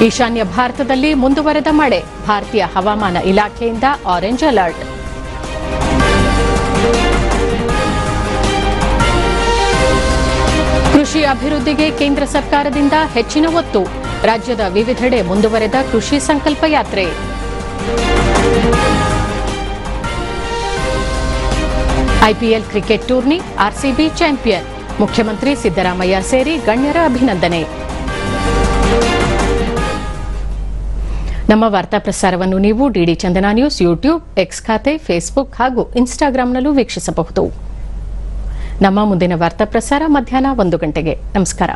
ಈಶಾನ್ಯ ಭಾರತದಲ್ಲಿ ಮುಂದುವರೆದ ಮಳೆ. ಭಾರತೀಯ ಹವಾಮಾನ ಇಲಾಖೆಯಿಂದ ಆರೆಂಜ್ ಅಲರ್ಟ್. ಕೃಷಿ ಅಭಿವೃದ್ಧಿಗೆ ಕೇಂದ್ರ ಸರ್ಕಾರದಿಂದ ಹೆಚ್ಚಿನ ಒತ್ತು. ರಾಜ್ಯದ ವಿವಿಧೆಡೆ ಮುಂದುವರೆದ ಕೃಷಿ ಸಂಕಲ್ಪ ಯಾತ್ರೆ. IPL cricket tourney RCB champion. ಮುಖ್ಯಮಂತ್ರಿ ಸಿದ್ದರಾಮಯ್ಯ ಸೇರಿ ಗಣ್ಯರ ಅಭಿನಂದನೆ. ನಮ್ಮ ವಾರ್ತಾ ಪ್ರಸಾರವನ್ನು ನೀವು ಡಿಡಿ ಚಂದನ ನ್ಯೂಸ್ ಯೂಟ್ಯೂಬ್, ಎಕ್ಸ್ ಖಾತೆ, ಫೇಸ್ಬುಕ್ ಹಾಗೂ ಇನ್ಸ್ಟಾಗ್ರಾಂನಲ್ಲೂ ವೀಕ್ಷಿಸಬಹುದು. ನಮ್ಮ ಮುಂದಿನ ವಾರ್ತಾ ಪ್ರಸಾರ ಮಧ್ಯಾಹ್ನ 1 ಗಂಟೆಗೆ. ನಮಸ್ಕಾರ.